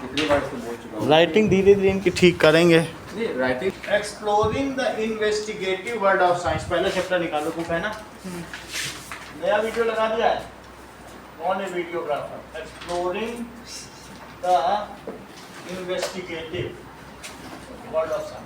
कितनी बार इसको बोल चुका हूँ। राइटिंग धीरे धीरे इनकी ठीक करेंगे। Writing exploring the investigative world of science, पहला चैप्टर निकालो बुक है ना। नया वीडियो लगा दिया है, कौन है videographer? Exploring the investigative world of science.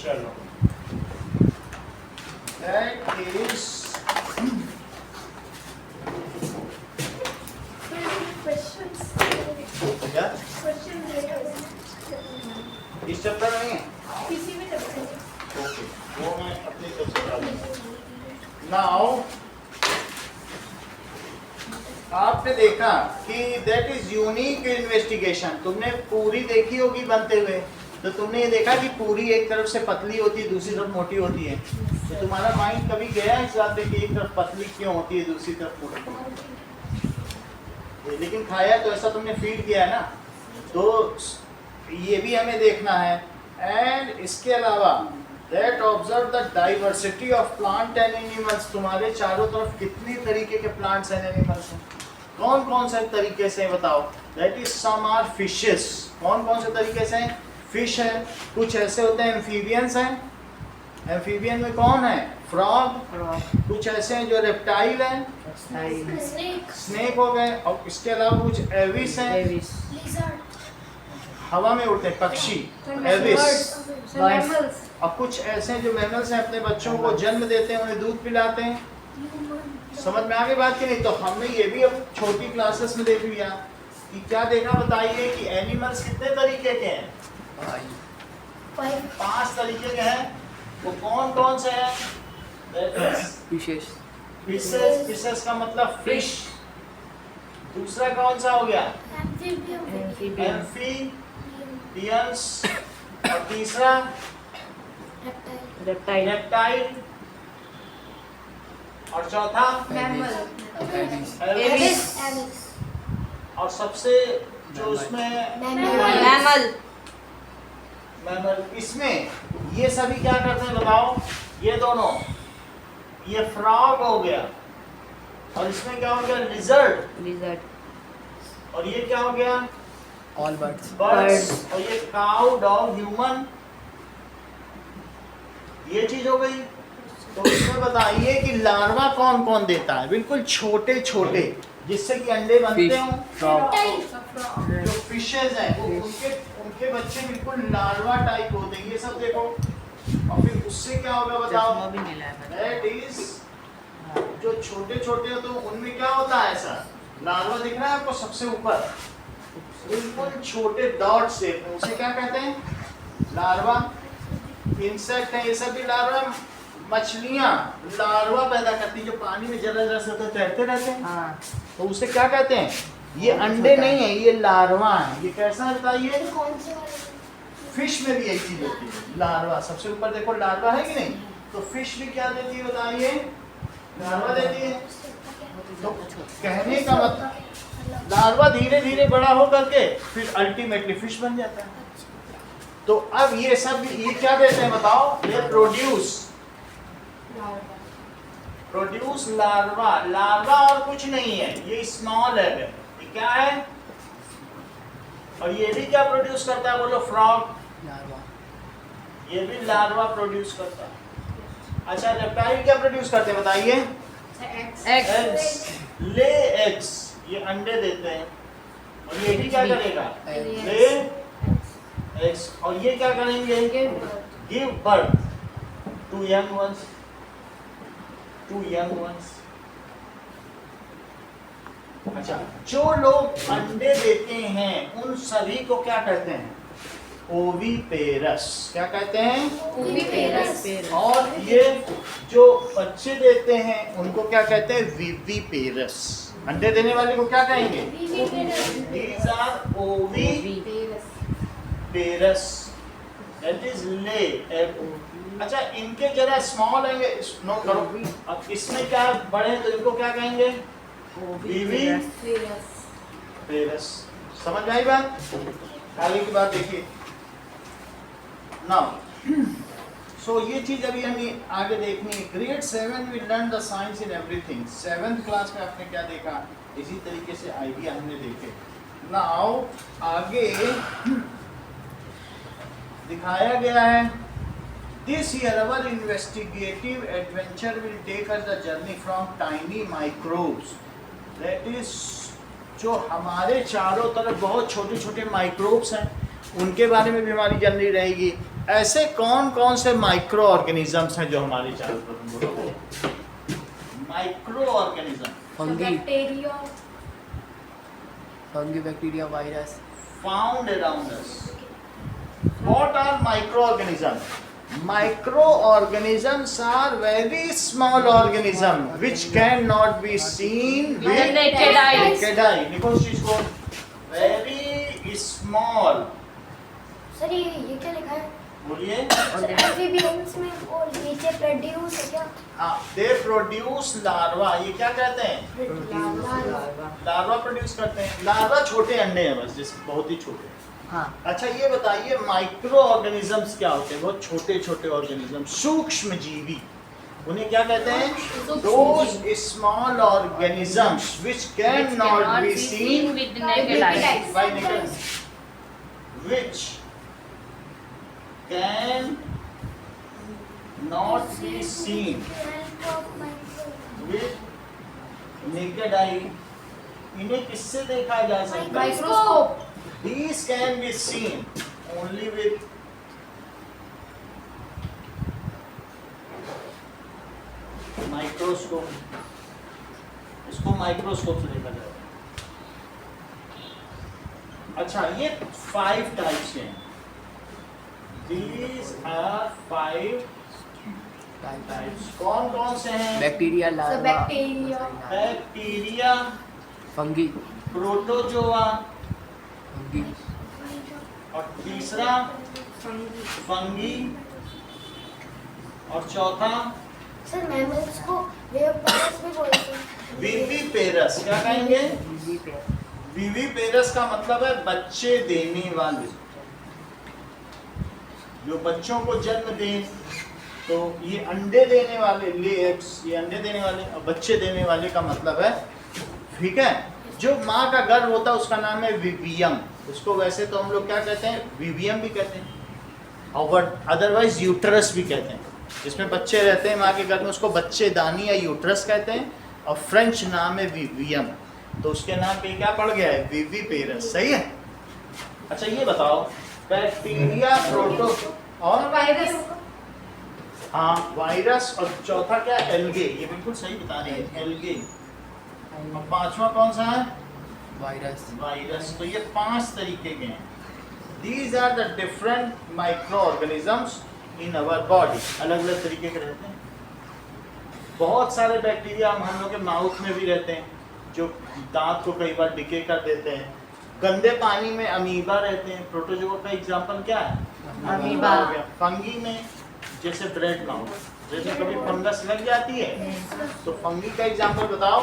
चलो, that is क्या इस चैप्टर में है? किसी भी चैप्टर में। ओके, वो मैं अपनी तरफ से बता दूंगा। नाउ आपने देखा कि दैट इज यूनिक इन्वेस्टिगेशन, तुमने पूरी देखी होगी बनते हुए, तो तुमने ये देखा कि पूरी एक तरफ से पतली होती है, दूसरी तरफ मोटी होती है। तो तुम्हारा माइंड कभी गया इस बात पे कि एक तरफ पतली क्यों होती है, दूसरी तरफ मोटी क्यों होती है? लेकिन खाया तो ऐसा तुमने फीड किया है ना, तो ये भी हमें देखना है। एंड इसके अलावा that observe the diversity of plant and animals, तुम्हारे चारों तरफ कितनी तरीके के प्लांट्स एंड एनिमल्स हैं, कौन कौन से तरीके से बताओ। That is some are fishes, कौन कौन से तरीके से? फिश है, कुछ ऐसे होते हैं एम्फीबियंस हैं, एम्फीबियन में कौन है? फ्रॉग। कुछ ऐसे हैं जो रेप्टाइल हैं, स्नेक हो गए, और इसके अलावा कुछ एविस हैं, हवा में उड़ते हैं पक्षी, एविस। और कुछ ऐसे हैं जो मैमल्स हैं, अपने बच्चों को जन्म देते हैं, उन्हें दूध पिलाते हैं। समझ में आगे बात की नहीं? तो हमने ये भी अब छोटी क्लासेस में देख लिया कि क्या देखा, बताइए कि एनिमल्स कितने तरीके के हैं? 5 तरीके के हैं। वो कौन कौन से हैं? विशेष फिशेस, फिशेस का मतलब फिश। दूसरा कौन सा हो गया? एम्फीबियंस। और तीसरा रेप्टाइल। और चौथा एविस। और सबसे जो उसमें मैमल। इसमें ये सभी क्या करते हैं बताओ? ये दोनों, ये फ्रॉग हो गया, और इसमें क्या हो गया? लिजर्ड। और ये क्या हो गया? All birds. और ये काउ, डॉग, ह्यूमन, ये चीज हो गई। तो इसमें बताइए कि लार्वा कौन कौन देता है? बिल्कुल छोटे छोटे, जिससे कि अंडे बनते हों। जो फिशेज हैं वो उनके बच्चे बिल्कुल लार्वा टाइप होते हैं, ये सब देखो। और फिर उससे क्या होगा बताओ? दैट इज जो छोटे छोटे होते हैं उनमें क्या होता है? ऐसा लार्वा दिख रहा है आपको सबसे ऊपर, बिल्कुल छोटे डॉट शेप में, उसे क्या कहते हैं? लार्वा। इंसेक्ट है, ये सब भी लार्वा। मछलियां लार्वा पैदा करती है, जो पानी में जरा जरा से तैरते रहते हैं, तो उसे क्या कहते हैं? ये अंडे नहीं है, ये लार्वा है। ये कैसा है बताइए? फिश में भी यही चीज होती है, लार्वा। सबसे ऊपर देखो लार्वा है कि नहीं? तो फिश भी क्या देती है बताइए? लार्वा देती है। तो कहने का मतलब लार्वा धीरे धीरे बड़ा हो करके फिर अल्टीमेटली फिश बन जाता है। तो अब ये सब ये क्या देते हैं बताओ? ये प्रोड्यूस लार्वा। लार्वा और कुछ नहीं है, ये स्मॉल है। ये क्या है? और ये भी क्या प्रोड्यूस करता है बोलो? फ्रॉग। ये भी लार्वा प्रोड्यूस करता है। अच्छा, रेप्टाइल क्या प्रोड्यूस करते हैं बताइए? एग्स। ले एग्स, ये अंडे देते हैं। और ये भी क्या करेगा? Lay eggs. और ये क्या करेंगे? Give birth to young ones. अच्छा, जो लोग अंडे देते हैं उन सभी को क्या कहते हैं? ओविपेरस। क्या कहते हैं? ओविपेरस। और ये जो बच्चे देते हैं उनको क्या कहते हैं? विविपेरस। अंडे देने वाले को क्या कहेंगे? These are oviparous, that is lay. अच्छा, इनके जरा स्मॉल है, नोट करो। अब इसमें क्या बड़े हैं तो इनको क्या कहेंगे? विविपेरस। समझ में आई बात? आगे की बात देखिए। नाउ सो ये चीज अभी हमें आगे देखनी है। Grade 7 we learn the science in everything. 7th class में आपने क्या देखा, इसी तरीके से आइडिया हमने देखे। नाउ आगे दिखाया गया है, this year our investigative adventure will take us the journey from tiny microbes, that is जो हमारे चारों तरफ बहुत छोटे छोटे माइक्रोब्स हैं उनके बारे में भी हमारी जर्नी रहेगी। ऐसे कौन कौन से माइक्रो ऑर्गेनिजम्स हैं जो हमारे चारों तरफ, बोलो micro organism. Fungi, bacteria, bacteria, virus found around us. What are microorganisms? Microorganisms are very small organism which cannot be seen with naked eye. naked eye. लिखो इस चीज को, very small। सर ये क्या लिखा है? बोलिए। सर एम्फीबियंस में वो नीचे प्रोड्यूस है क्या? हाँ, they produce larva। ये क्या कहते हैं? लार्वा प्रोड्यूस करते हैं। लार्वा छोटे अंडे हैं बस, जैसे बहुत ही छोटे। हाँ। अच्छा ये बताइए माइक्रो ऑर्गेनिजम्स क्या होते हैं? बहुत छोटे छोटे ऑर्गेनिज्म, सूक्ष्म जीवी, उन्हें क्या कहते हैं? Those small organisms which can not be seen with naked eyes. by naked, which can not be seen with naked eye। इन्हें किससे देखा जा सकता है? Microscope. These can be seen only with microscope। इसको माइक्रोस्कोप से देखा जाएगा। अच्छा ये 5 टाइप्स हैं। These are 5 types. कौन कौन से हैं? Bacteria, sir larva, bacteria, bacteria, fungi, protozoa, fungi, और तीसरा फंगी, और चौथा सर मैमल्स को वेवपायर्स भी बोलते हैं। विविपेरस। क्या कहेंगे? विविपेरस का मतलब है बच्चे देने वाले, जो बच्चों को जन्म दें। तो ये अंडे देने वाले, ले एग्स, ये अंडे देने वाले, और बच्चे देने वाले का मतलब है, ठीक है। जो माँ का गर्भ होता है उसका नाम है विवियम। उसको वैसे तो हम लोग क्या कहते हैं? विवियम भी कहते हैं, और अदरवाइज यूट्रस भी कहते हैं। जिसमें बच्चे रहते हैं माँ के गर्भ में उसको बच्चेदानी या यूट्रस कहते हैं, और फ्रेंच नाम है विवियम। तो उसके नाम पे क्या पड़ गया है? विविपेरस। सही है। अच्छा ये बताओ, बैक्टीरिया, प्रोटो और वायरस, हाँ वायरस, और चौथा क्या? एल्गे। ये बिल्कुल सही बता रही है, एल्गे। और पांचवा कौन सा है? वायरस। वायरस। तो ये 5 तरीके के हैं। These are the different microorganisms in our body। अलग अलग तरीके के रहते हैं। बहुत सारे बैक्टीरिया हम लोग के माउथ में भी रहते हैं, जो दांत को कई बार डिके कर देते हैं। गंदे पानी में अमीबा रहते हैं। प्रोटोजोआ का एग्जाम्पल क्या है? अमीबा। हो गया। फंगी में जैसे ब्रेड माउथ, जैसे कभी फंगस लग जाती है तो फंगी का एग्जाम्पल बताओ।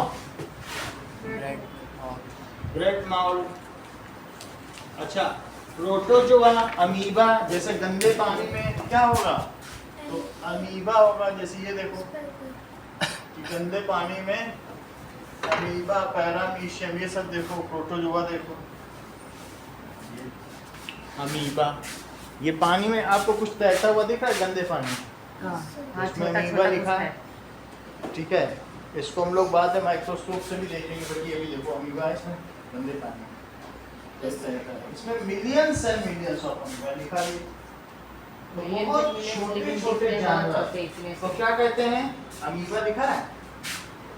ब्रेड और ब्रेड माउथ। अच्छा प्रोटोजोआ, अमीबा, जैसे गंदे पानी में क्या होगा? तो अमीबा होगा। जैसे ये देखो कि गंदे पानी में अमीबा, पैरामीशियम, ये सब देखो। प्रोटोजोआ देखो, ये अमीबा। ये पानी में आपको कुछ तैरता हुआ दिख रहा है गंदे पानी में? इसमें अमीबा लिखा है, ठीक है। इसको हम लोग बाद में माइक्रोस्कोप से भी देखेंगे। बल्कि अभी देखो अमीबा है इसमें गंदे पानी में, इसमें millions and millions of amoeba लिखा है। तो बहुत छोटे छोटे जानवर, तो क्या कहते हैं? अमीबा लिखा है।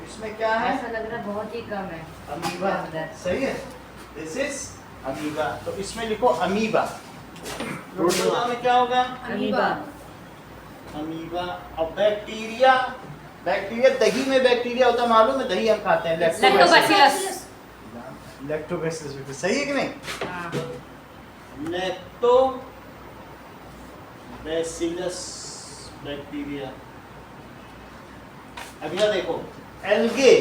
इसमें क्या है? ऐसा लग रहा है बहुत ही कम है। अमीबा। सही है, दिस इज अमीबा। तो इसमें लिखो अमीबा। प्रोटोजोआ में क्या होगा? अमीबा। अमीबा। और बैक्टीरिया, बैक्टीरिया दही में बैक्टीरिया होता है, मालूम है? दही हम खाते हैं, लैक्टोबैसिलस। लैक्टोबैसिलस। बिल्कुल सही है कि नहीं? Lactobacillus bacteria. अगला देखो एल्गे।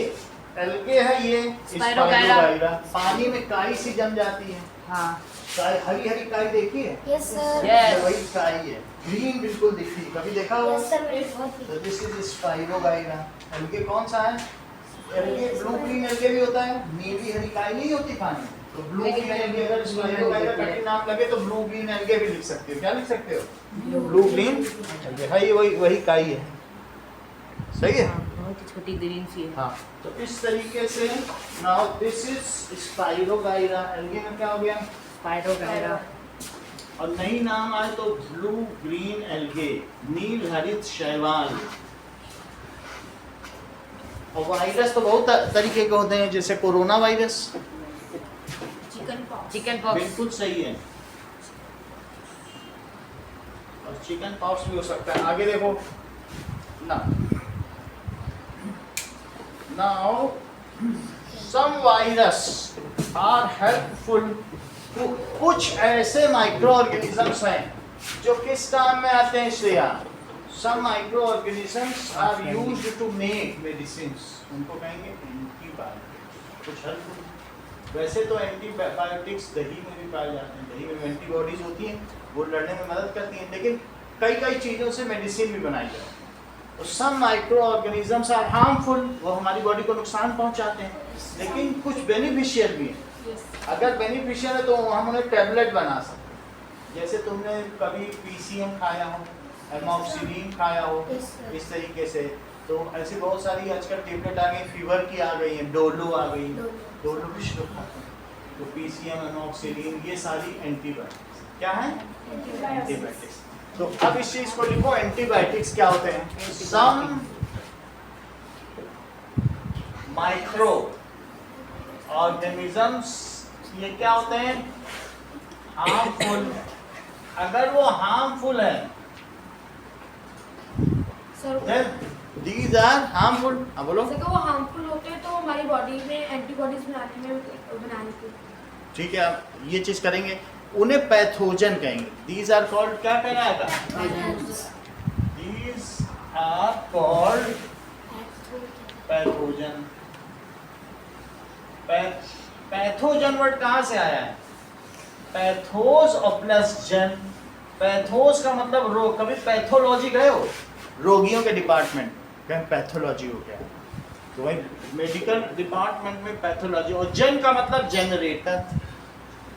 एल्गे है ये स्पाइरोगाइरा। पानी में काई सी जम जाती है, हाँ काई, हरी हरी काई देखी है? Yes, sir. Yes. ये वही काई है, ग्रीन बिल्कुल दिखती है, कभी देखा हो? Yes, sir. मेरी बहुत तो दिस इज स्पाइरोगाइरा। एल्गे कौन सा है? एल्गे ब्लू ग्रीन एल्गे भी होता है, नीली हरी काई नहीं होती पानी में। तो ब्लू ग्रीन एल्गे, अगर स्पाइरोगाइरा कठिन नाम लगे तो ब्लू ग्रीन एल्गे भी लिख सकते हो। क्या लिख सकते हो? Blue green algae. हाँ, ये वही काई है, सही है। हाँ, बहुत ही छोटी ग्रीन सी है। हाँ, तो इस तरीके से now this is spirogyra. Algae में क्या हो गया? स्पाइरोगाइरा। और नई नाम आए तो ब्लू ग्रीन एल्गे, नील हरित शैवाल। और वायरस तो बहुत तरीके के होते हैं, जैसे कोरोना वायरस। Chicken pox. बिल्कुल सही है, और चिकन पॉक्स भी हो सकता है। आगे देखो ना, now some virus are helpful. कुछ ऐसे माइक्रो ऑर्गेनिजम्स हैं जो किस काम में आते हैं Shreya? Some microorganisms are used to make medicines. उनको कहेंगे एंटीबायोटिक्स। कुछ हेल्पफुल। वैसे तो एंटीबायोटिक्स दही में भी पाए जाते हैं, दही में एंटीबॉडीज होती हैं, वो लड़ने में मदद करती हैं, लेकिन कई चीज़ों से मेडिसिन भी बनाई जाती है। तो some micro organisms are harmful, वो हमारी बॉडी को नुकसान पहुंचाते हैं, लेकिन कुछ बेनिफिशियल भी हैं। अगर बेनिफिशियल है तो हम उन्हें टैबलेट बना सकते हैं। जैसे तुमने कभी पीसीएम खाया हो, एमॉक्सिलिन खाया हो, इस तरीके से। तो ऐसी बहुत सारी आजकल टेबलेट आ गई, फीवर की आ गई है, डोलो आ गई, डोलो भी शुरू खाते हैं। तो पीसीएम, एमॉक्सिलिन, ये सारी एंटीबायोटिक्स क्या है? एंटीबायोटिक्स। तो अब इस चीज को लिखो, एंटीबायोटिक्स क्या होते हैं? सम माइक्रो ऑर्गेनिजम्स, ये क्या होते हैं? हार्मफुल। अगर वो हार्मफुल है sir, then these are harmful। हाँ बोलो। जैसे कि वो हार्मफुल होते हैं तो हमारी बॉडी में एंटीबॉडीज बनाने की। ठीक है, आप ये चीज करेंगे, उन्हें पैथोजन कहेंगे। these are called, क्या कहलाएगा? these are called pathogen. Pathogen word कहाँ से आया है? पैथोस और प्लस जन। पैथोस का मतलब रोग। कभी पैथोलॉजी गए हो? रोगियों के डिपार्टमेंट, कहीं पैथोलॉजी हो गया, तो वही मेडिकल डिपार्टमेंट में पैथोलॉजी। और जन का मतलब जनरेटर।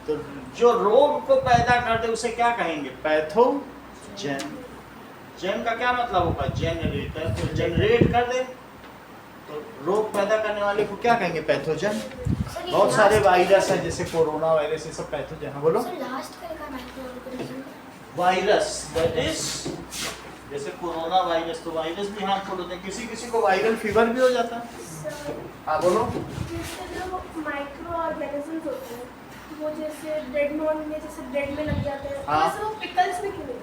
तो जो रोग को पैदा कर दे उसे क्या कहेंगे? पैथोजन। जन का क्या मतलब होगा? जनरेटर। तो जनरेट कर दे तो रोग पैदा करने वाले को क्या कहेंगे? पैथोजन। बहुत सारे वायरस हैं, जैसे कोरोना वायरस, ये सब पैथोजन। हाँ बोलो। वायरस दैट इज, जैसे कोरोना वायरस, तो वायरस भी हार्मफुल होते हैं। किसी को वायरल फीवर भी हो जाता है। हाँ बोलो। माइक्रो ऑर्गेनिजम्स होते हैं वो जैसे ब्रेड में, जैसे ब्रेड में लग जाते हैं। हाँ। वैसे वो पिकल्स में क्यों नहीं?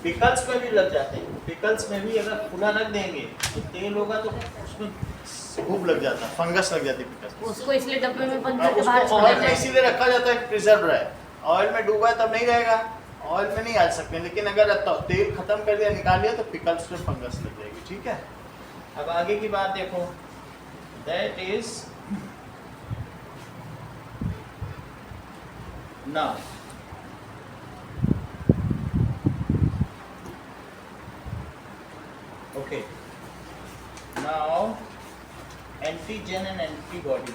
पिकल्स में भी लग जाते हैं। पिकल्स में भी अगर खुला रख देंगे तो तेल होगा तो उसमें खूब लग जाता है, फंगस लग जाती है पिकल्स। उसको इसलिए डब्बे में बंद करके उसको बाहर छोड़ा ऑयल में जाए। इसीलिए रखा जाता है, प्रिजर्व रहे। ऑयल में डूबा है तब नहीं रहेगा, ऑयल में नहीं आ सकते, लेकिन अगर तेल खत्म कर दिया, निकाल लिया, तो पिकल्स में फंगस लग जाएगी। ठीक है, अब आगे की बात देखो। That is now okay, now antigen and antibody।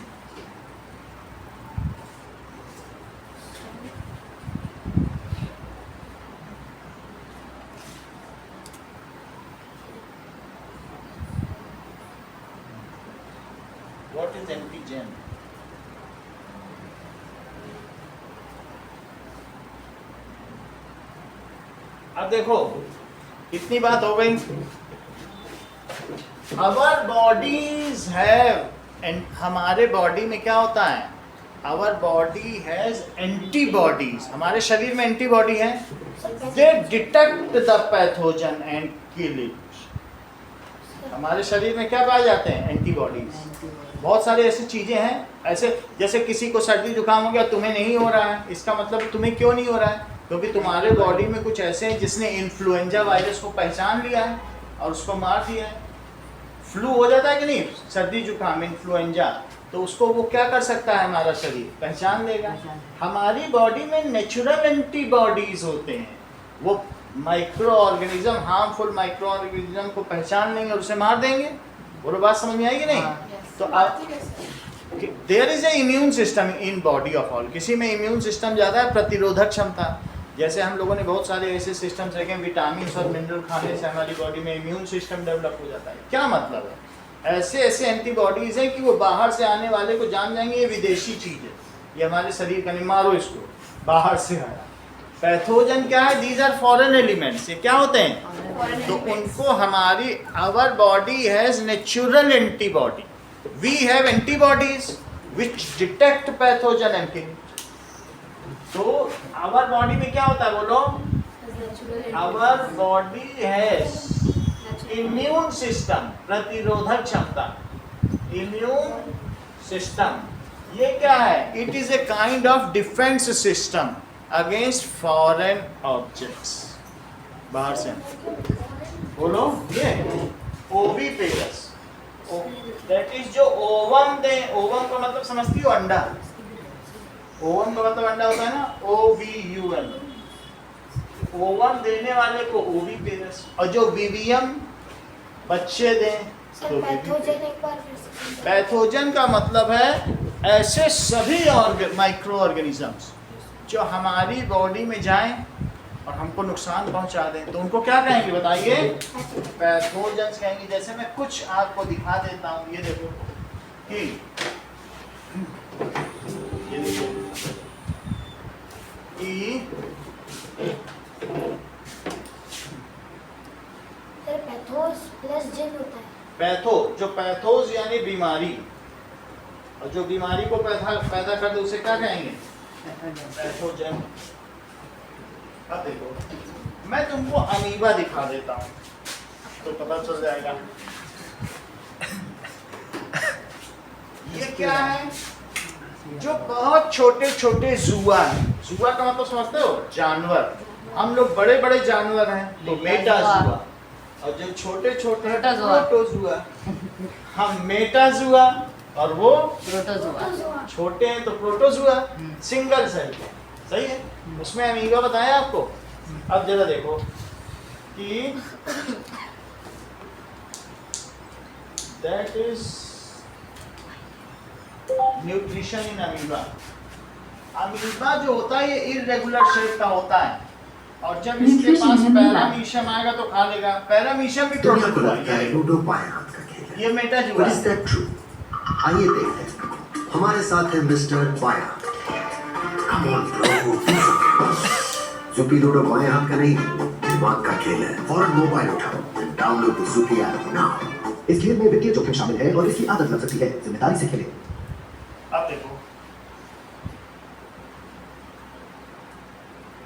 What is antigen? अब देखो, इतनी बात हो गई। Our bodies have, and हमारे बॉडी में क्या होता है? Our body has antibodies। हमारे शरीर में एंटीबॉडी है। They detect the pathogen and kill it। हमारे शरीर में क्या पाए जाते हैं? एंटीबॉडीज। बहुत सारे ऐसी चीजें हैं, ऐसे जैसे किसी को सर्दी जुकाम हो गया, तुम्हें नहीं हो रहा है, इसका मतलब तुम्हें क्यों नहीं हो रहा है? क्योंकि तुम्हारे बॉडी में कुछ ऐसे हैं जिसने इन्फ्लुएंजा वायरस को पहचान लिया है और उसको मार दिया है। फ्लू हो जाता है कि नहीं? सर्दी जुकाम, इन्फ्लुएंजा, तो उसको वो क्या कर सकता है, हमारा शरीर पहचान लेगा। पहचान। हमारी बॉडी में नेचुरल एंटीबॉडीज होते हैं, वो micro organism, harmful micro organism को पहचान लेंगे और उसे मार देंगे। बोलो बात समझ में आएगी नहीं? हाँ। तो आप there is a immune system in body of all. किसी में इम्यून सिस्टम ज़्यादा है, प्रतिरोधक क्षमता, जैसे हम लोगों ने बहुत सारे ऐसे सिस्टम्स रखे हैं, विटामिन और मिनरल खाने से हमारी बॉडी में इम्यून सिस्टम डेवलप हो जाता है। क्या मतलब है? ऐसे ऐसे एंटीबॉडीज हैं कि वो बाहर से आने वाले को जान जाएंगे ये विदेशी चीज़ है, ये हमारे शरीर का नहीं, मारो इसको, बाहर से आया। पैथोजन क्या है? These are foreign elements. ये क्या होते हैं? तो उनको हमारी, our body has natural antibody, we have antibodies which detect pathogen and kill. तो आवर बॉडी में क्या होता है, बोलो? Our body has immune system, प्रतिरोधक क्षमता, इम्यून सिस्टम। ये क्या है? It is a kind of defence system against foreign objects. बाहर से बोलो, ये ओविपेरस, दैट इज जो ओवम दे, ओवम का मतलब समझती हो? अंडा। ओवम का मतलब अंडा होता है ना, OVUM। ओवम देने वाले को ओविपेरस, और जो विवियम बच्चे दें तो पैथोजन का मतलब है ऐसे सभी माइक्रो ऑर्गेनिजम्स जो हमारी बॉडी में जाएं और हमको नुकसान पहुंचा दें, तो उनको क्या कहेंगे बताइए? पैथोजेंस कहेंगे। जैसे मैं कुछ आपको दिखा देता हूं, ये देखो कि ये देखो कि पैथोस प्लस जेन होता है। पैथो, जो पैथोज यानी बीमारी, और जो बीमारी को पैदा कर दे उसे क्या कहेंगे? पैथोजन। अब देखो, मैं तुमको अमीबा दिखा देता हूँ तो पता चल जाएगा। ये क्या है? जो बहुत छोटे छोटे जुआ है। जुआ का मतलब समझते हो? जानवर। हम लोग बड़े बड़े जानवर हैं तो मेटाजुआ, और जो छोटे छोटे प्रोटोजुआ। हम मेटाजुआ और वो प्रोटोजुआ। छोटे हैं तो प्रोटोजुआ, सिंगल सेल। सही है, उसमें अमीबा बताया आपको। अब जरा देखो कि that is nutrition in amoeba. Amoeba जो होता है ये इररेगुलर शेप का होता है, और जब इसके पास पैरामीशियम आएगा तो खा लेगा। पैरामीशियम भी प्रोटोजुआ है, लूडो बाएं हाथ का खेल है। ये मेटाजुआ But is that true? आइए देखते हैं। हमारे साथ है मिस्टर बाएं हाथ। Come on bro, Zupee ludo बाएं हाथ का नहीं, दिमाग का खेल है। फौरन मोबाइल उठाओ, download the Zupee app now. इस खेल में वित्तीय जोखिम शामिल है और इसकी आदत लग सकती है, जिम्मेदारी से खेलें। अब देखो,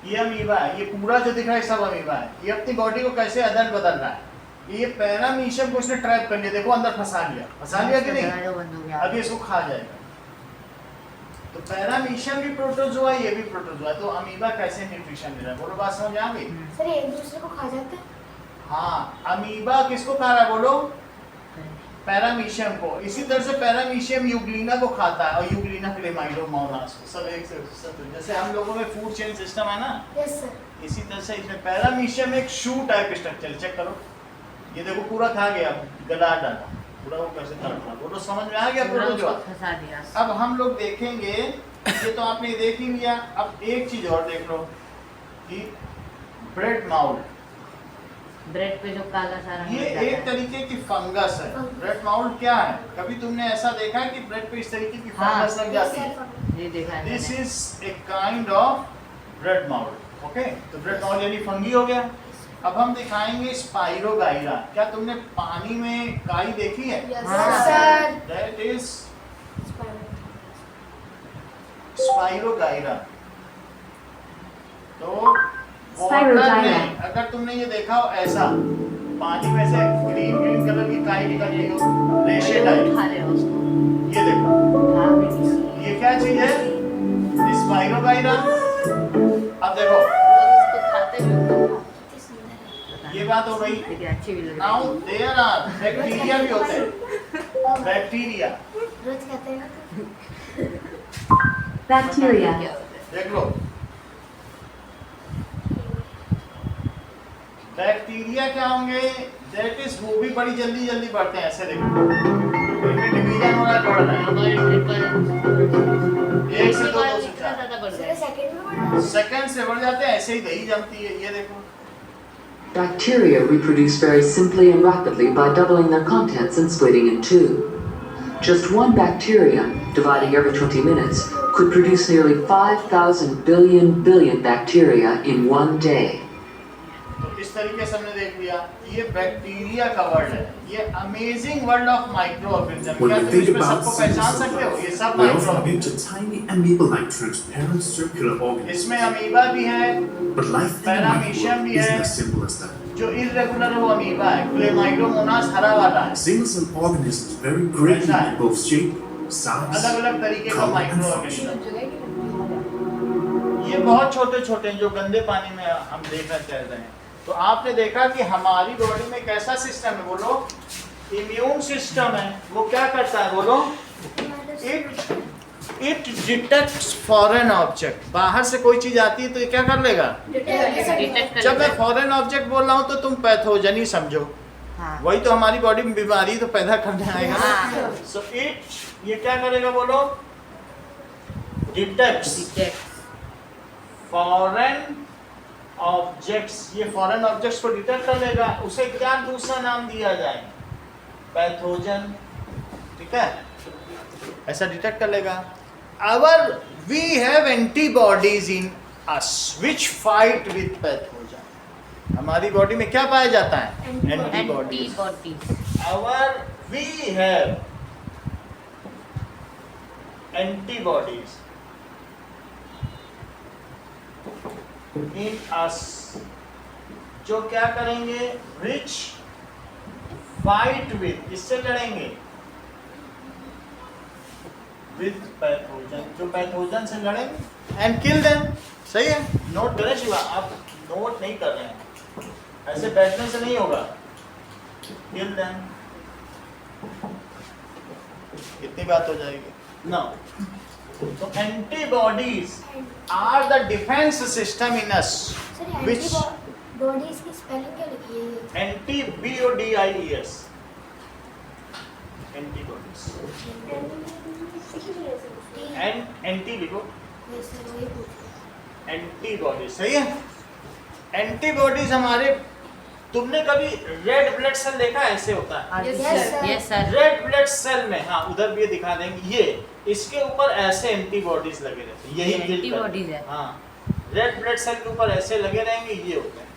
ये अमीबा है, ये पूरा जो दिख रहा है सब अमीबा है। ये अपनी बॉडी को कैसे अदल बदल रहा है। ये पैरामीशियम को इसने ट्रैप कर लिया, देखो अंदर फंसा लिया कि नहीं? अब ये इसको खा जाएगा। तो पैरामीशियम भी प्रोटोजुआ, ये भी प्रोटोजुआ। तो अमीबा कैसे न्यूट्रिशन ले रहा है? बोलो, बात समझ आ गई? सर एक दूसरे को खा जाते हैं। हाँ, अमीबा किसको खा रहा है? बोलो, पैरामीशियम को। इसी तरह से पैरामीशियम यूग्लिना को खाता है, और यूग्लिना क्लेमाइडोमोनास को। सब एक सब जैसे हम लोगों में फूड चेन सिस्टम है ना, यस सर। इसी तरह से इसमें पैरामीशियम एक शू टाइप स्ट्रक्चर। चेक करो, ये देखो पूरा खा गया, गला डाला पूरा, वो कैसे तड़पा। वो तो समझ में आ गया प्रोटोजुआ। फंसा दिया। अब हम लोग देखेंगे, ये तो आपने देख ही लिया। अब एक चीज और देख लो कि ब्रेड माउल्ट, ब्रेड पे जो काला सारा ये एक तरीके की फंगस है। ब्रेड माउल्ट क्या है? कभी तुमने ऐसा देखा है कि ब्रेड पे इस तरीके की फंगस लग जाती है? ये देखा है दिस मैंने। Is a kind of bread mould. Okay, तो ब्रेड माउल्ट यानी फंगी हो गया। अब हम दिखाएंगे स्पाइरोगाइरा। क्या तुमने पानी में काई देखी है? Sir that is spirogyra. तो वाटर में अगर तुमने ये देखा हो ऐसा, पानी में से ग्रीन ग्रीन कलर की काई निकल रही हो, रेशे टाइप, उठा रहे हो उसको। ये देखो, हाँ, बेटी। ये क्या चीज है? स्पाइरोगाइरा। अब देखो, उसको खाते भी हो। ये बात हो गई। लेकिन अच्छी भी लग रही नाउ है। देयर आर बैक्टीरिया भी होते हैं। बैक्टीरिया रोज कहते हैं ना। Bacteria. देख लो, बैक्टीरिया क्या होंगे, दैट इज वो भी बड़ी जल्दी जल्दी बढ़ते हैं, ऐसे देखो इनमें डिवीजन हो रहा है, बढ़ रहा है, 1 से 2, 2 से 4 ज्यादा बढ़ सिर्फ जाए। सेकंड में बढ़ जाता है। सेकंड से बढ़ जाते हैं, ऐसे ही दही जमती है, ये देखो Bacteria reproduce very simply and rapidly by doubling their contents and splitting in two. Just one bacterium, dividing every 20 minutes, could produce nearly 5,000 billion bacteria in one day. तो इस तरीके से हमने देख लिया, ये बैक्टीरिया का वर्ड है, ये amazing world of microorganism. When क्या we तुम think इसमें about सबको पहचान single-celled सकते हो? ये life, सब we also micro, into tiny amoeba-like transparent circular organisms. इसमें अमीबा भी है, But life in the Paramecium microbe भी है। isn't as simple as that. जो इर्रेगुलर है वो अमीबा है, क्लेमाइडोमोनास हरा वाला है, Single-celled organisms vary greatly ऐसा है। in both shape, size, अलग अलग तरीके का color and माइक्रोऑर्गेनिज्म। function. ये बहुत छोटे छोटे हैं जो गंदे पानी में हम देखना चाह रहे हैं। तो आपने देखा कि हमारी बॉडी में कैसा सिस्टम है, बोलो इम्यून सिस्टम है, वो क्या करता है, बोलो इट डिटेक्ट्स फॉरेन ऑब्जेक्ट। बाहर से कोई चीज आती है तो ये क्या कर लेगा, डिटेक्ट जब मैं फॉरेन ऑब्जेक्ट बोल रहा हूँ तो तुम पैथोजन ही समझो, हाँ। वही तो हमारी बॉडी में बीमारी तो पैदा करने आएगा ना। हाँ। सो इट ये क्या करेगा, बोलो डिटेक्ट्स फॉरेन ऑब्जेक्ट्स, ये फॉरेन ऑब्जेक्ट्स को डिटेक्ट कर लेगा, उसे क्या दूसरा नाम दिया जाए, पैथोजन, ठीक है, ऐसा डिटेक्ट कर लेगा। Our we have antibodies in us which fight with pathogen. हमारी बॉडी में क्या पाया जाता है, antibodies. Our we have antibodies in us, जो क्या करेंगे, रिच फाइट विद, किससे लड़ेंगे, विद पैथोजन, जो पैथोजन से लड़ेंगे, एंड किल देम। सही है, नोट करें शिवा, आप नोट नहीं कर रहे हैं, ऐसे बैठने से नहीं होगा, किल देम, कितनी बात हो जाएगी ना। तो antibodies are the defence system in us which bodies की स्पेलिंग क्या लिखी है? Anti BODIES, antibodies, and anti लिखो, एंटीबॉडीज, सही है। एंटीबॉडीज हमारे, तुमने कभी रेड ब्लड सेल देखा, ऐसे होता है yes sir. Red blood cell में, हाँ उधर भी ये दिखा देंगे, ये इसके ऊपर ऐसे एंटीबॉडीज लगे रहते हैं, यही ये kill करते हैं। antibodies है। हाँ, रेड ब्लड सेल के ऊपर ऐसे लगे रहेंगे, ये होते हैं।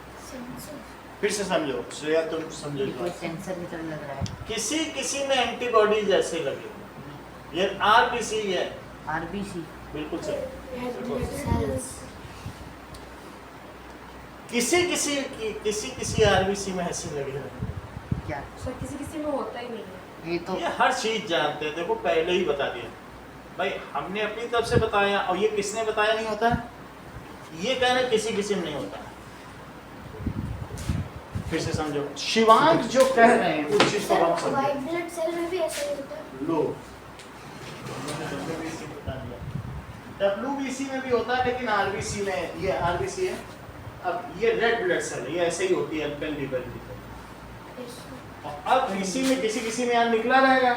फिर से समझो श्रेया, तुम समझो इस कोई बात। सेंसर की तरह लग रहा है। किसी किसी में एंटीबॉडीज ऐसे लगे हुए, ये RBC है, RBC बिल्कुल सही। किसी किसी RBC में ऐसे लगे रहते क्या, सर किसी किसी में होता ही नहीं है। ये तो हैं। ये हर चीज जानते हैं, देखो पहले ही बता दिया भाई, हमने अपनी तरफ से बताया, और ये किसने बताया नहीं होता है, ये कह रहे किसी किसी में नहीं होता है। फिर से समझो, शिवांग जो कह रहे हैं उस चीज को हम समझो। व्हाइट ब्लड सेल में भी ऐसा ही होता है। लो, WBC में भी होता है, लेकिन RBC में, ये RBC है, अब ये रेड ब्लड सेल है, ये ऐसे ही होती है अल्पेंडिबल की तरह। और अब इसी में किसी में यार निकला रहेगा,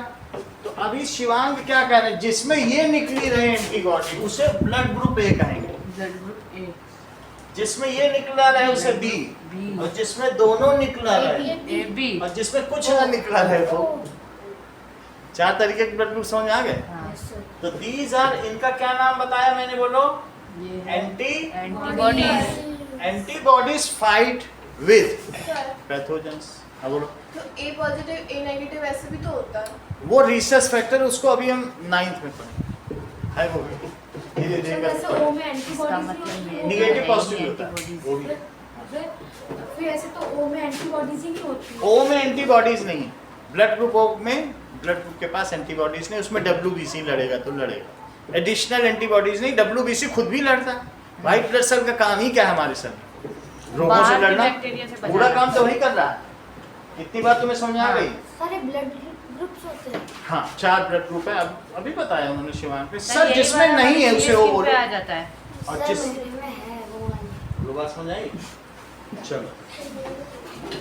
तो अभी शिवांग क्या कह रहे हैं, जिसमें ये निकली रहे एंटीबॉडी उसे ब्लड ग्रुप A कहेंगे, ब्लड ग्रुप A, जिसमें ये निकला रहे उसे B, और जिसमें दोनों निकला रहे, AB, और जिसमें कुछ ना निकला रहे वो। 4 तरीके के ब्लड ग्रुप समझ आ गए। हाँ, तो दीज आर, इनका क्या नाम बताया मैंने, बोलो, ये है antibodies. Antibodies. Antibodies fight with pathogens. अब बोलो, तो A पॉजिटिव A नेगेटिव ऐसे भी तो होता है। वो रिसर्च फैक्टर, उसको अभी हम 9th में पढ़ेंगे, है वो भी धीरे धीरे वैसे करके। O में एंटीबॉडीज मतलब नहीं ये होती। निगेटिव पॉजिटिव होता है वो भी। फिर ऐसे तो O में एंटीबॉडीज ही नहीं होती। ओ में एंटीबॉडीज नहीं है, ब्लड ग्रुप O में ब्लड ग्रुप के पास एंटीबॉडीज नहीं, उसमें WBC लड़ेगा तो लड़ेगा, एडिशनल एंटीबॉडीज नहीं। WBC खुद भी लड़ता है, व्हाइट ब्लड सेल का काम ही क्या है हमारे सेल, रोगों से बाहर के लड़ना, बैक्टीरिया से बचाना। पूरा काम तो वही कर रहा है। इतनी बात तुम्हें समझ आ गई। सारे ब्लड ग्रुप्स होते हैं। हाँ 4 ब्लड ग्रुप है, अभी बताया उन्होंने शिवांग पे। सर, सर यही जिसमें बात नहीं है हमारी उसे वो स्किन पे बोलो। आ जाता है। और सर जिस मेरे में है वो वाली। वो बात समझ आई। चलो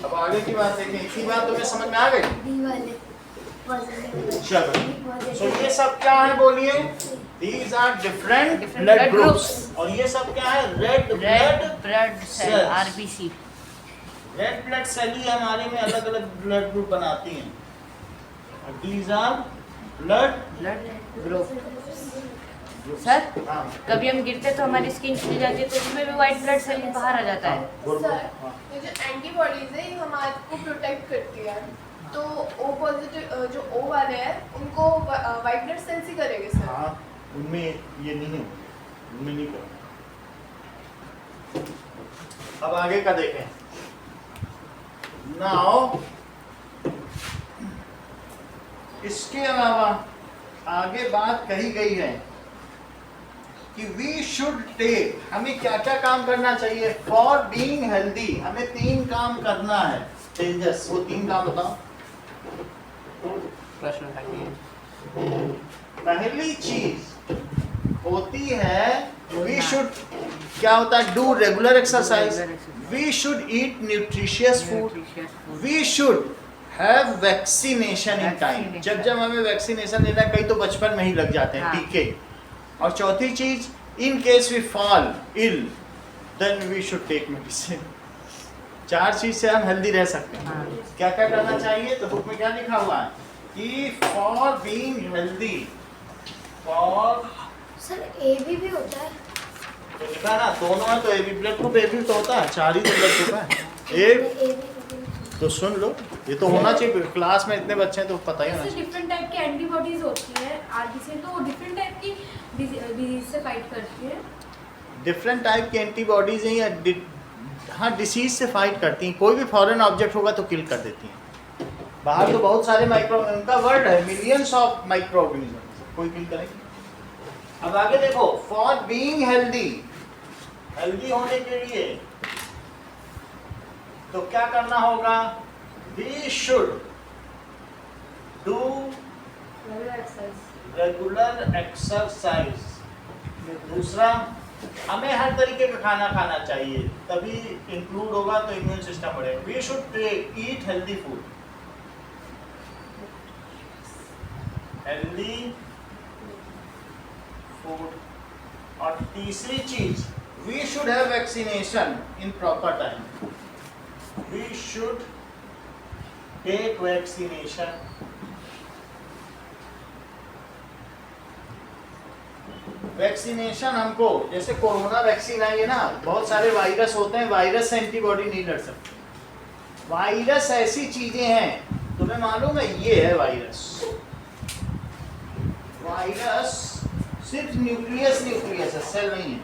अब आगे की बात देखें। इतनी बात तुम्हें समझ में आ गई? डी वाले पॉजिटिव। चलो सो ये सब क्या है बोलिए? These are different Different blood blood groups। groups। और ये सब क्या है? Red red blood blood cell cells। RBC. Red blood cell ही हमारे में अलग अलग ब्लड ग्रुप बनाती हैं। और these are blood blood group. Sir हाँ कभी हम गिरते तो हमारी स्किन छिल जाती है, तो उसमें भी व्हाइट ब्लड सेल बाहर आ जाता है। बोल सर हाँ। ये जो एंटीबॉडीज है ये हमारे को प्रोटेक्ट करती है, तो ओ पॉजिटिव जो ओ वाले हैं उनको वाइट ब्लड सेल्स ही करेंगे सर। हाँ उनमें ये नहीं है, उनमें नहीं करो। अब आगे का देखें। नाउ इसके अलावा आगे बात कही गई है कि वी शुड टेक, हमें क्या क्या काम करना चाहिए फॉर बीइंग हेल्दी। हमें 3 काम करना है। तेजस वो 3 काम बताओ। प्रश्न उठाइए। पहली चीज होती है वी शुड, क्या होता है? Do regular exercise, we should eat nutritious food, we should have vaccination in time. जब जब हमें वैक्सीनेशन लेना है, कई तो बचपन में ही लग जाते हैं हाँ। टीके। और चौथी चीज, in case we fall ill then we should take medicine. 4 चीज से हम हेल्दी रह सकते हैं। हाँ। क्या क्या करना चाहिए? तो बुक में क्या लिखा हुआ है कि for being healthy, for sir एबी भी होता है। तो लिखा ना दोनों है, तो एबी ब्लड ग्रुप एबी तो होता है, 4 ही तो ब्लड ग्रुप है। ए तो सुन लो, ये तो होना चाहिए क्लास में, इतने बच्चे हैं तो पता ही होना जैसे चाहिए। डिफरेंट टाइप की एंटीबॉडीज होती है आरबीसी, तो वो डिफरेंट टाइप की डिजीज से फाइट करती है। डिफरेंट टाइप की एंटीबॉडीज हैं या हाँ डिसीज से फाइट करती हैं। कोई भी फॉरेन ऑब्जेक्ट होगा तो किल कर देती हैं। बाहर तो बहुत सारे माइक्रो, उनका वर्ड है मिलियंस ऑफ माइक्रो ऑर्गेनिज्म, कोई किल करेंगे। अब आगे देखो, फॉर बीइंग हेल्दी, हेल्दी होने के लिए तो क्या करना होगा? We should do regular exercise. दूसरा, हमें हर तरीके का खाना खाना चाहिए, तभी इंक्लूड होगा तो इम्यून सिस्टम बढ़ेगा। We should eat healthy food, healthy food. और तीसरी चीज, we should have vaccination in proper time, we should take vaccination. Vaccination हमको, जैसे कोरोना वैक्सीन आई है ना, बहुत सारे वायरस होते हैं, वायरस से एंटीबॉडी नहीं लड़ सकते। वायरस ऐसी चीजें हैं, तुम्हें मालूम है ये है वायरस। वायरस सिर्फ न्यूक्लियस है, सेल नहीं है।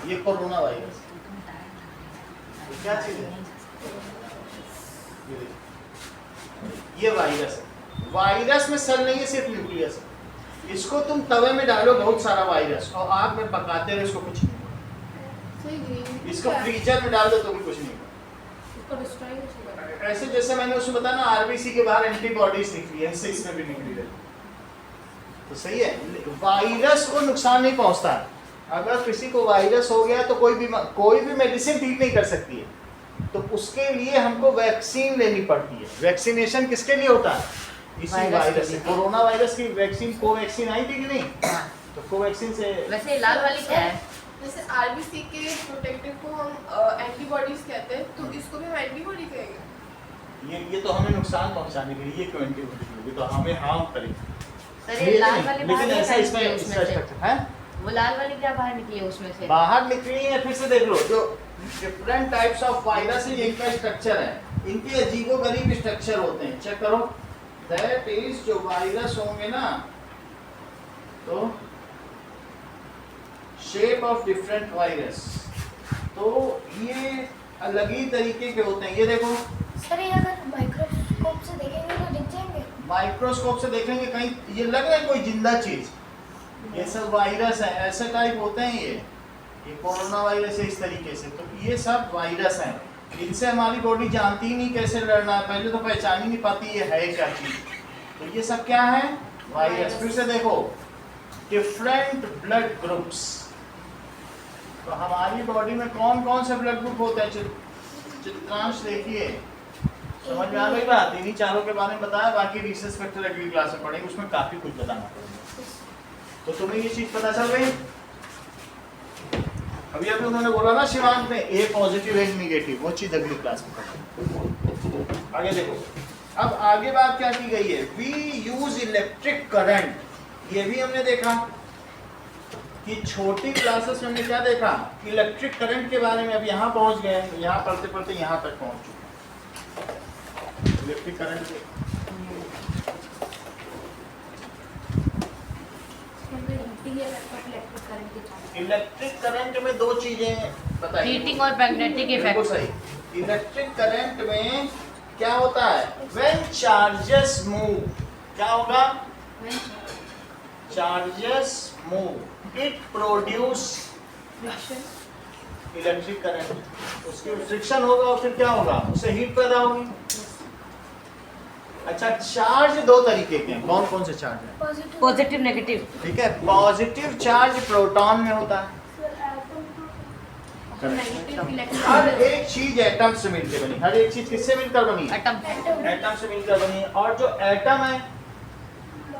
ये कोरोना वायरस क्या चीज है? ये वायरस है। वायरस में सेल नहीं है, सिर्फ न्यूक्लियस है। इसको तुम तवे में डालो बहुत सारा वायरस और आग में पकाते रहो, इसको कुछ नहीं। इसको फ्रीजर में डाल दो तो भी कुछ नहीं। ऐसे जैसे मैंने उसमें बताया ना, आरबीसी के बाहर एंटीबॉडीज निकली है, ऐसे इसमें भी निकली है। तो सही है, वायरस को नुकसान नहीं पहुंचता है। अगर किसी को वायरस हो गया तो कोई भी मेडिसिन ठीक नहीं कर सकती है, तो उसके लिए हमको वैक्सीन लेनी पड़ती है। वैक्सीनेशन किसके लिए होता है? इसी वायरस से। कोरोना वायरस की वैक्सीन कोवैक्सीन आई थी कि नहीं? तो कोवैक्सीन से। वैसे लाल वाली क्या है? जैसे आरबीसी के प्रोटेक्टिव को हम एंटीबॉडीज कहते हैं, तो इसको भी हम एंटीबॉडी कहेंगे। ये तो हमें नुकसान पहुंचाने के लिए, ये क्यों एंटीबॉडी होगी? तो हमें हार्म करेगी। सर ये लाल वाली बाहर लेकिन ऐसा निकली इसमें है इसका उसमें से। स्ट्रक्चर है, वो लाल वाली क्या बाहर निकली है उसमें से? बाहर निकली है। फिर से देख लो, जो डिफरेंट टाइप्स ऑफ वायरस है, इनका स्ट्रक्चर है, इनके अजीबोगरीब स्ट्रक्चर होते हैं। चेक करो, दैट इज जो वायरस होंगे ना, तो शेप ऑफ डिफरेंट वायरस, तो ये अलग ही तरीके के होते हैं। ये देखो, सर ये अगर माइक्रोस्कोप से देखेंगे तो दिख जाएंगे। माइक्रोस्कोप से देखेंगे कहीं ये लग रहा है कोई जिंदा चीज, ये सब वायरस है, ऐसे टाइप होते हैं। ये कोरोना वायरस है इस तरीके से, तो ये सब वायरस हैं। इनसे हमारी बॉडी जानती ही नहीं कैसे लड़ना है, पहले तो पहचान ही नहीं पाती ये है क्या चीज। तो ये सब क्या है? वायरस। फिर से देखो, डिफरेंट ब्लड ग्रुप्स। तो हमारी बॉडी में कौन कौन से ब्लड ग्रुप होते हैं? चित्रांश देखिए, समझ में आ गई बात? इन्हीं चारों के बारे में बताया, बाकी रिसर्च फैक्टर अगली क्लास में पढ़ेंगे, उसमें काफी कुछ बताना पड़ेगा। तो तुम्हें ये चीज पता चल गई? अभी अभी उन्होंने बोला ना शिवांश में ए पॉजिटिव ए नेगेटिव, वो चीज अगली क्लास में पढ़ेंगे। आगे देखो, अब आगे बात क्या की गई है? We use electric current. ये भी हमने देखा कि छोटी क्लासेस में हमने क्या देखा? इलेक्ट्रिक करंट के बारे में। अब यहाँ पहुंच गए, यहाँ पढ़ते पढ़ते यहाँ तक पहुंच चुके। इलेक्ट्रिक करंट इलेक्ट्रिक करंट में दो चीजें बताइए। हीटिंग और मैग्नेटिक बिल्कुल इफेक्ट। सही। इलेक्ट्रिक करंट में क्या होता है? व्हेन चार्जेस मूव, क्या होगा? Charges move, it produce electric current. उसकी फ्रिक्शन होगा और फिर क्या होगा? उससे हीट पैदा होगी। अच्छा, चार्ज दो तरीके के हैं। कौन कौन से चार्ज हैं? Positive negative. ठीक है, पॉजिटिव चार्ज प्रोटॉन में होता है। हर एक चीज एटम से मिलकर बनी। हर एक चीज किससे मिलकर बनी? एटम। एटम से मिलकर बनी। और जो एटम है,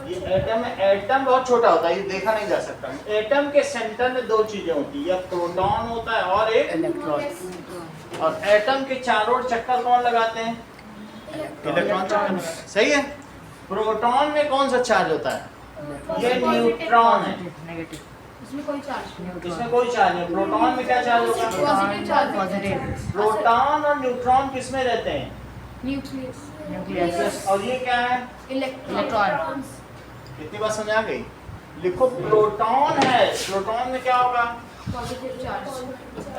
ये एटम है, एटम बहुत छोटा होता है, ये देखा नहीं जा सकता। एटम के सेंटर में दो चीजें होती है, या प्रोटॉन होता है और एक इलेक्ट्रॉन। और एटम के चारों ओर चक्कर कौन लगाते हैं? Electron charge. सही है। प्रोटॉन में कौन सा चार्ज होता है? ये न्यूट्रॉन है। नेगेटिव। इसमें कोई चार्ज नहीं होता। इसमें कोई चार्ज नहीं। प्रोटॉन में क्या चार्ज होता है? Positive charge. प्रोटॉन और न्यूट्रॉन किस में रहते हैं? न्यूक्लियस। न्यूक्लियस। और ये क्या है? इलेक्ट्रॉन। कितनी बात समझ आ गई? लिखो, प्रोटॉन है। प्रोटॉन में क्या होगा? Positive charge.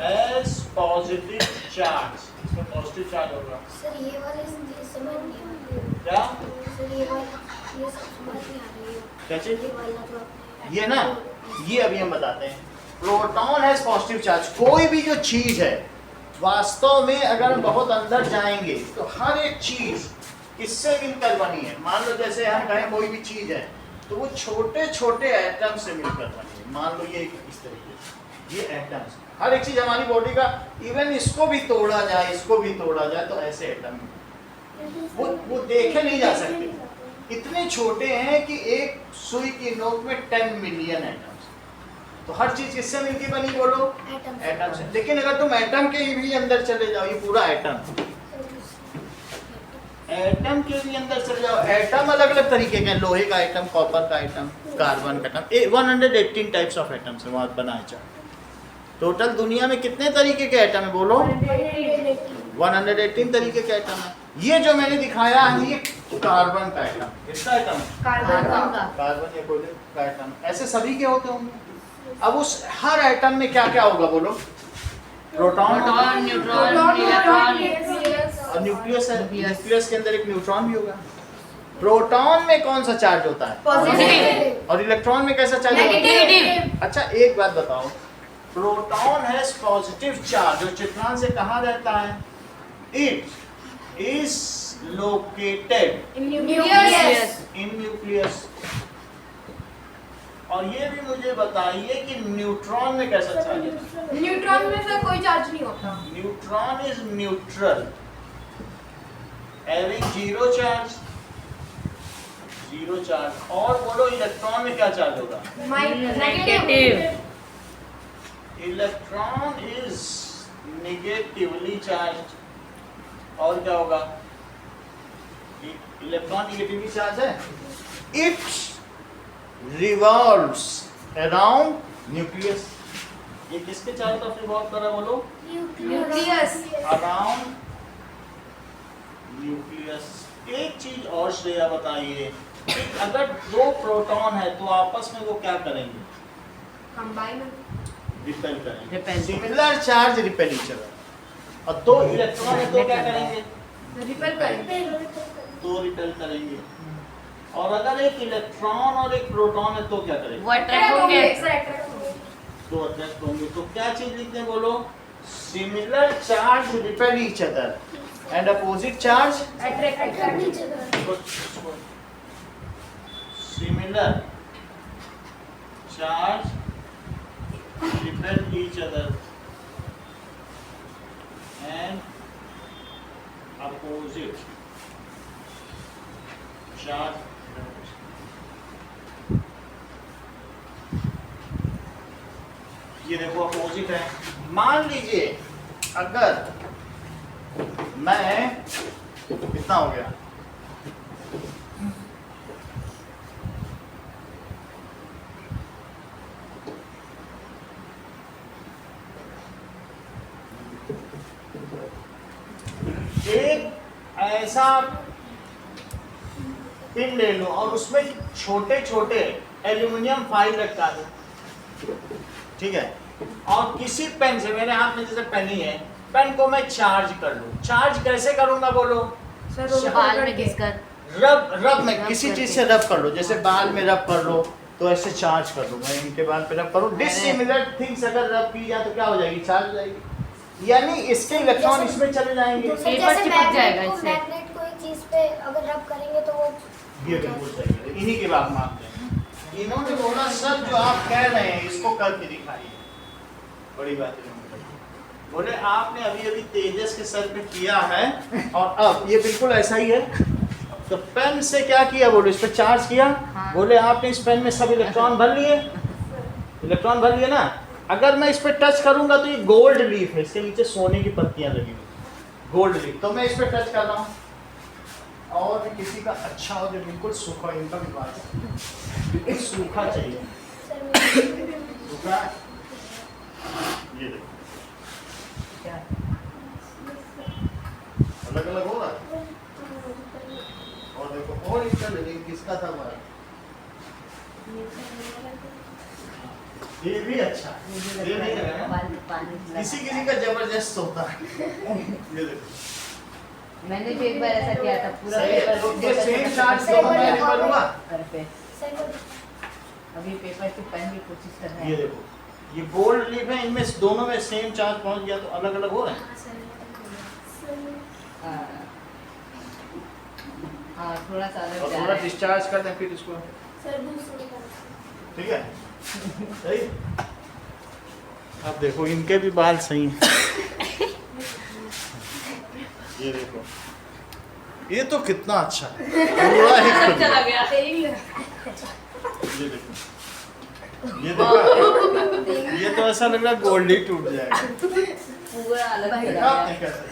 S positive charge. इसमें पॉजिटिव चार्ज होगा। सर ये वाले समझ नहीं आ रही। क्या? सर ये वाला, ये सब समझ नहीं आ रही है। क्या चीज? ये वाला तो ये ना, ये अभी हम बताते हैं। प्रोटॉन है पॉजिटिव चार्ज। कोई भी जो चीज है, वास्तव में अगर हम बहुत अंदर जाएंगे तो हर एक चीज किससे मिलकर बनी है? मान लो जैसे हम कहें कोई भी चीज है, तो वो छोटे छोटे एटम से मिलकर बनी है। मान लो ये इस तरीके से, ये एटम्स। हर एक चीज हमारी बॉडी का, इवन इसको भी तोड़ा जाए, इसको भी तोड़ा जाए, तो ऐसे एटम वो देखे नहीं जा सकते। इतने छोटे हैं कि एक सुई की नोक में 10 मिलियन एटम्स। तो हर चीज किससे मिलकर बनी बोलो? एटम से। लेकिन अगर तुम एटम के भी अंदर चले जाओ, ये पूरा एटम, एटम के भी अंदर चले जाओ, एटम अलग अलग तरीके के हैं। लोहे का एटम, कॉपर का एटम, कार्बन का एटम, 118 टाइप्स ऑफ एटम्स है वहां बनाए जाए। टोटल दुनिया में कितने तरीके के एटम है बोलो? 118 तरीके के एटम है। ये जो मैंने दिखाया है, ये कार्बन का एटम। किसका एटम? कार्बन का। कार्बन या कोई का एटम। ऐसे सभी के होते होंगे। अब उस हर एटम में क्या क्या होगा बोलो? Proton, neutron, electron. और न्यूक्लियस है। न्यूक्लियस के अंदर एक न्यूट्रॉन भी होगा। प्रोटॉन में कौन सा चार्ज होता है? पॉजिटिव। और इलेक्ट्रॉन में कैसा चार्ज होता है? नेगेटिव। अच्छा, एक बात बताओ, प्रोटॉन हैज पॉजिटिव चार्ज, जो चित्रांश से कहाँ रहता है? It is located nucleus. In nucleus. और ये भी मुझे बताइए कि न्यूट्रॉन में कैसा चार्ज है? न्यूट्रॉन में से कोई चार्ज नहीं होता। Neutron is neutral, having zero charge. Zero charge. और बोलो, इलेक्ट्रॉन में क्या चार्ज होगा? Negative. Electron is negatively charge. और क्या होगा? इलेक्ट्रॉन नेगेटिवली चार्ज है। It revolves around nucleus. ये किसके चारों तरफ रिवॉल्व कर रहा है बोलो? न्यूक्लियस। Around nucleus. एक चीज और श्रेया बताइए, कि अगर दो प्रोटॉन है तो आपस में वो क्या करेंगे? कंबाइन। रिपेल करेंगे। Repel। Similar charge repel each other. और दो इलेक्ट्रॉन है तो क्या करेंगे? रिपेल करेंगे। तो रिपेल करेंगे। और अगर एक इलेक्ट्रॉन और एक प्रोटॉन है तो क्या करेंगे? वो अट्रैक्ट होंगे। तो अट्रैक्ट होंगे। तो क्या चीज लिखते हैं बोलो? Similar charge repel each other and opposite charge Attract each other. similar charge repel each other and opposite charge. ये देखो अपोजिट है। मान लीजिए अगर मैं कितना हो गया, एक ऐसा पिन ले लो और उसमें छोटे छोटे एल्यूमिनियम फाइल रखा दो, ठीक है, और किसी पेन से, मेरे हाथ में जैसे पेन ही है, पेन को मैं चार्ज कर लूं। चार्ज कैसे करूंगा बोलो? सर बाल में घिसकर रब में किसी चीज से रब कर लो, जैसे बाल में रब कर लो तो ऐसे चार्ज कर लो। मैं इनके बाल पे रब करूं, डिसिमिलर थिंग्स अगर रब की जाए तो क्या हो जाएगी? चार्ज हो जाएगी, यानी इसके इलेक्ट्रॉन इसमें चले जाएंगे। पेपर चिपक जाएगा इससे। मैग्नेट कोई चीज पे अगर रब करेंगे तो वो ये बिल्कुल सही है, इन्हीं की बात मानते हैं। इन्होंने बोला सर जो आप कह रहे हैं इसको करके दिखाइए। बड़ी बात है, बोले आपने अभी अभी तेजस के सर पे किया है और अब ये बिल्कुल ऐसा ही है। तो पेन से क्या किया बोलो? इस पे चार्ज किया। हाँ। बोले आपने इस पेन में सब इलेक्ट्रॉन भर लिए, इलेक्ट्रॉन भर लिए ना। अगर मैं इस पे टच करूंगा तो ये गोल्ड लीफ है, इसके नीचे सोने की पत्तियां लगी हुई, गोल्ड लीफ। तो मैं इस पे टच कर रहा हूँ और किसी का अच्छा हो जो बिल्कुल सूखा, इनका भी बात बिल्कुल सूखा चाहिए, सूखा। ये देखो अलग अलग हो रहा है। और देखो और इसका लेकिन किसका था हमारा? ये भी अच्छा, ये नहीं है ना? किसी किसी का जबरदस्त होता है। ये देखो मैंने भी एक बार ऐसा किया था, पूरा सही है, पेपर तो ये सेम चार्ज तो हमारे पर हुआ। अभी पेपर की पेन की कोशिश कर रहे ये हैं। देखो ये गोल्ड लीफ है, इनमें दोनों में सेम चार्ज पहुंच गया तो अलग अलग हो रहे हैं। हाँ थोड़ा सा अलग और जा थोड़ा रहा है। डिस्चार्ज कर दें फिर इसको, सर दूसरी तरफ। ठीक है, सही। अब देखो इनके भी बाल सही हैं। ये देखो ये तो कितना अच्छा है, पूरा ही खुल गया। चला गया। ये देखो, ये देखो, ये तो ऐसा लग रहा है गोल्ड ही टूट जाएगा। पूरा अलग चला देखा आपने गया। कैसे?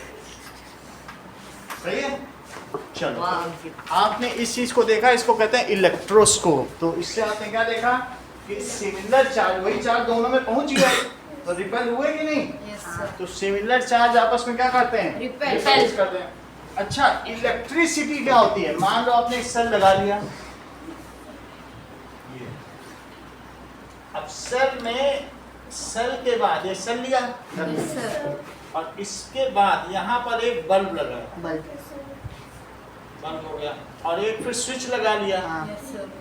सही है। चलो वाह। आपने इस चीज को देखा, इसको कहते हैं इलेक्ट्रोस्कोप। तो इससे आपने क्या देखा कि सिमिलर चार्ज, वही चार्ज दोनों में पहुंच गया तो रिपेल हुए कि नहीं? तो सिमिलर चार्ज आपस में क्या करते हैं? रिपेल करते हैं। अच्छा इलेक्ट्रिसिटी क्या होती है? मान लो आपने एक सेल लगा लिया, ये अब सेल में, सेल के बाद ये सेल लिया और इसके बाद यहाँ पर एक बल्ब लगा, बल्ब। बंद हो गया, और एक फिर स्विच लगा लिया। हाँ।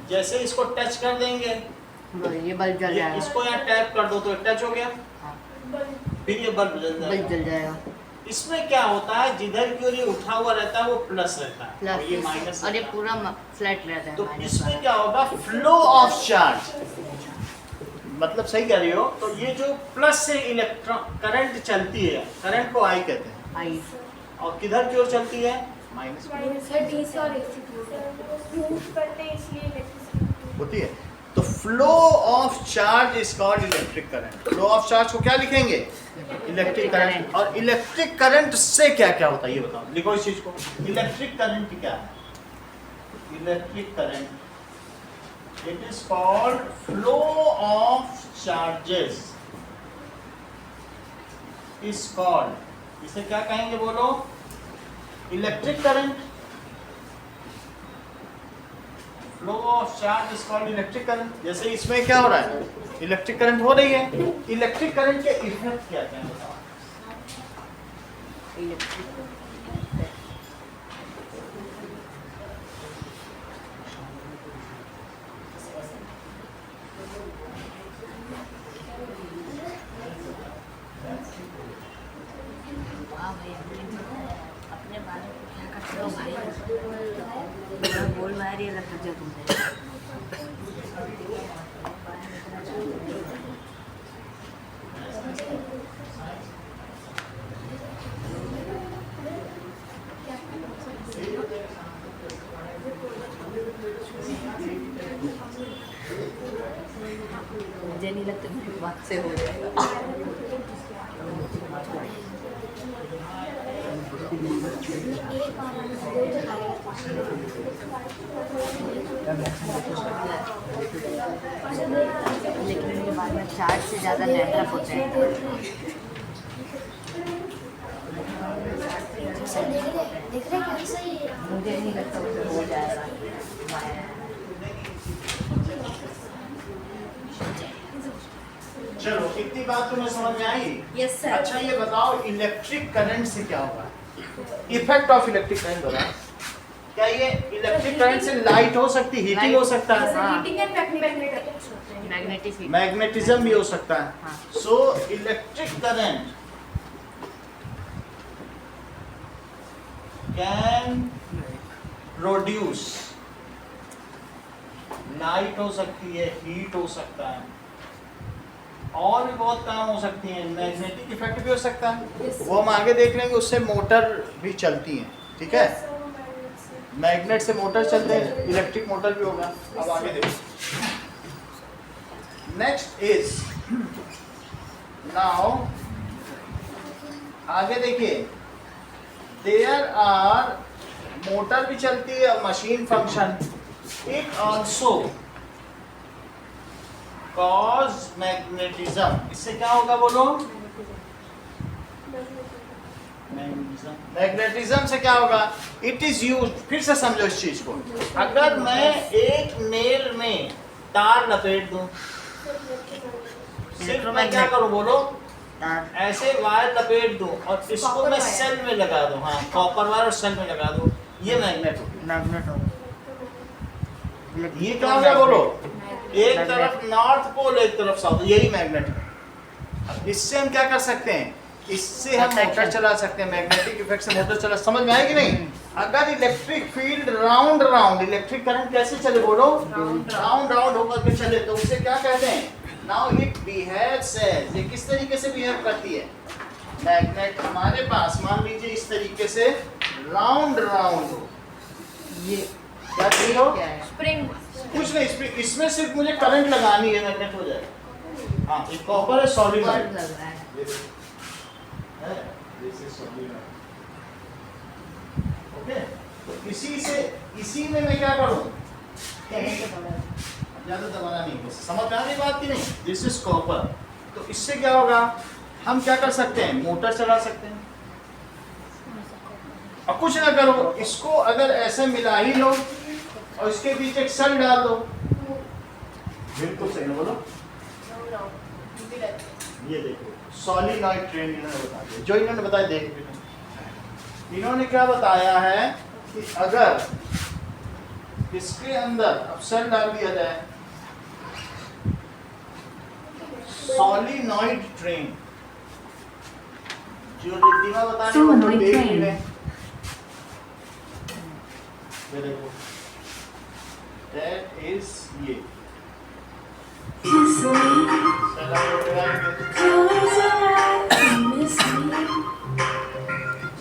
जैसे इसको टच कर देंगे, ये बल्ब जल जाएगा। इसको यहाँ टैप कर दो तो टच हो गया, फिर ये बल्ब जल बल्ब जाएगा। जल जाएगा। इसमें क्या होता है, जिधर की ओर ये उठा हुआ रहता है वो प्लस रहता है और ये माइनस, और ये पूरा फ्लैट रहता है। तो माइनस इसमें वाला। क्या होगा? फ्लो ऑफ चार्ज, मतलब सही कह रही हो। तो ये जो प्लस से इलेक्ट्रॉन करंट चलती है, करंट को आई कहते हैं, आई। और किधर की ओर चलती है? माइनस होती है। तो flow of charge is called electric current. Flow of charge को क्या लिखेंगे? Electric current. और इलेक्ट्रिक करंट से क्या क्या होता है ये बताओ, लिखो इस चीज को। इलेक्ट्रिक करंट क्या है? Electric current, it is called flow of charges is called, इसे क्या कहेंगे बोलो? Electric current. Flow of charge is called electric current. जैसे इसमें क्या हो रहा है? इलेक्ट्रिक करंट हो रही है। इलेक्ट्रिक करंट के इफेक्ट क्या क्या बताओ? गोल मार ये लग जा तुमसे। मुझे नहीं लगता मेरी बात से हो जाएगा। लेकिन मेरे बाद में 4 से ज़्यादा डैंड्रफ होते हैं। देख रहे क्या सही है? मुझे नहीं लगता मुझे हो जाएगा। चलो इतनी बात तुम्हें समझ में आई? Yes sir. अच्छा ये बताओ इलेक्ट्रिक करंट से क्या होगा? इफेक्ट ऑफ इलेक्ट्रिक करंट बताओ। क्या ये इलेक्ट्रिक करंट से लाइट हो सकती है, हीटिंग हो सकता है, हीटिंग एंड मैग्नेटिक मैग्नेटिज्म भी हो सकता है। हाँ। So electric current can produce light हो सकती है, हीट हो सकता है, और भी बहुत काम हो सकती हैं। मैग्नेटिक इफेक्ट भी हो सकता है, वो हम आगे देख लेंगे। उससे मोटर भी चलती हैं, ठीक है? मैग्नेट से मोटर चलते हैं, इलेक्ट्रिक मोटर भी होगा। अब आगे देखो। नेक्स्ट इज नाउ, आगे देखिए, देयर आर, मोटर भी चलती है, machine function, it also cause magnetism. इससे क्या होगा बोलो? मैग्नेटिज्म से क्या होगा? इट इज यूज, फिर से समझो इस चीज को। अगर मैं एक नेल में तार लपेट दूं, सिर्फ मैं क्या करूं बोलो? ऐसे वायर लपेट दूं और इसको मैं सेल में लगा दूं, हाँ कॉपर वायर और सेल में लगा दूं, ये मैग्नेट होगा। मैग्नेट होगा। ये क्या होगा बोलो? एक तरफ नॉर्थ पोल, एक तरफ साउथ, यही मैग्नेट है। इससे हम क्या कर सकते हैं? इससे हम मोटर चला सकते हैं, मैग्नेटिक इफेक्ट से मोटर चला। समझ में आएगी नहीं? अगर electric field round round, electric current कैसे चले बोलो? राउंड राउंड होकर के चले, तो उसे क्या कहते हैं? नाउ इट बिहेव्स एज, ये किस तरीके से बिहेव करती है? मैग्नेट हमारे पास मान लीजिए इस तरीके से राउंड राउंड हो, ये क्या चीज हो? स्प्रिंग। कुछ नहीं, इसमें सिर्फ मुझे करंट लगानी है, मैग्नेट हो जाएगा। हाँ, एक कॉपर है, सॉलिनॉइड लग रहा है। ओके, तो इसी में मैं क्या करूँ? ज्यादा दबाना नहीं, बस समझ में आ रही बात की नहीं? This is copper. तो इससे क्या होगा? हम क्या कर सकते हैं? मोटर चला सकते हैं। और कुछ ना करो, इसको अगर ऐसे मिला ही लो और इसके बीच एक सेल डाल दो, बिल्कुल सही ना बोलो? ये देखो सॉलिनॉइड ट्रेन इन्होंने बता दिया, जो इन्होंने बताया देख भी। इन्होंने क्या बताया है कि अगर इसके अंदर अब सेल डाल दिया जाए, सॉलिनॉइड ट्रेन, जो रिद्धिमा बता रही है वो देख भी रहे। ये देखो, that is ये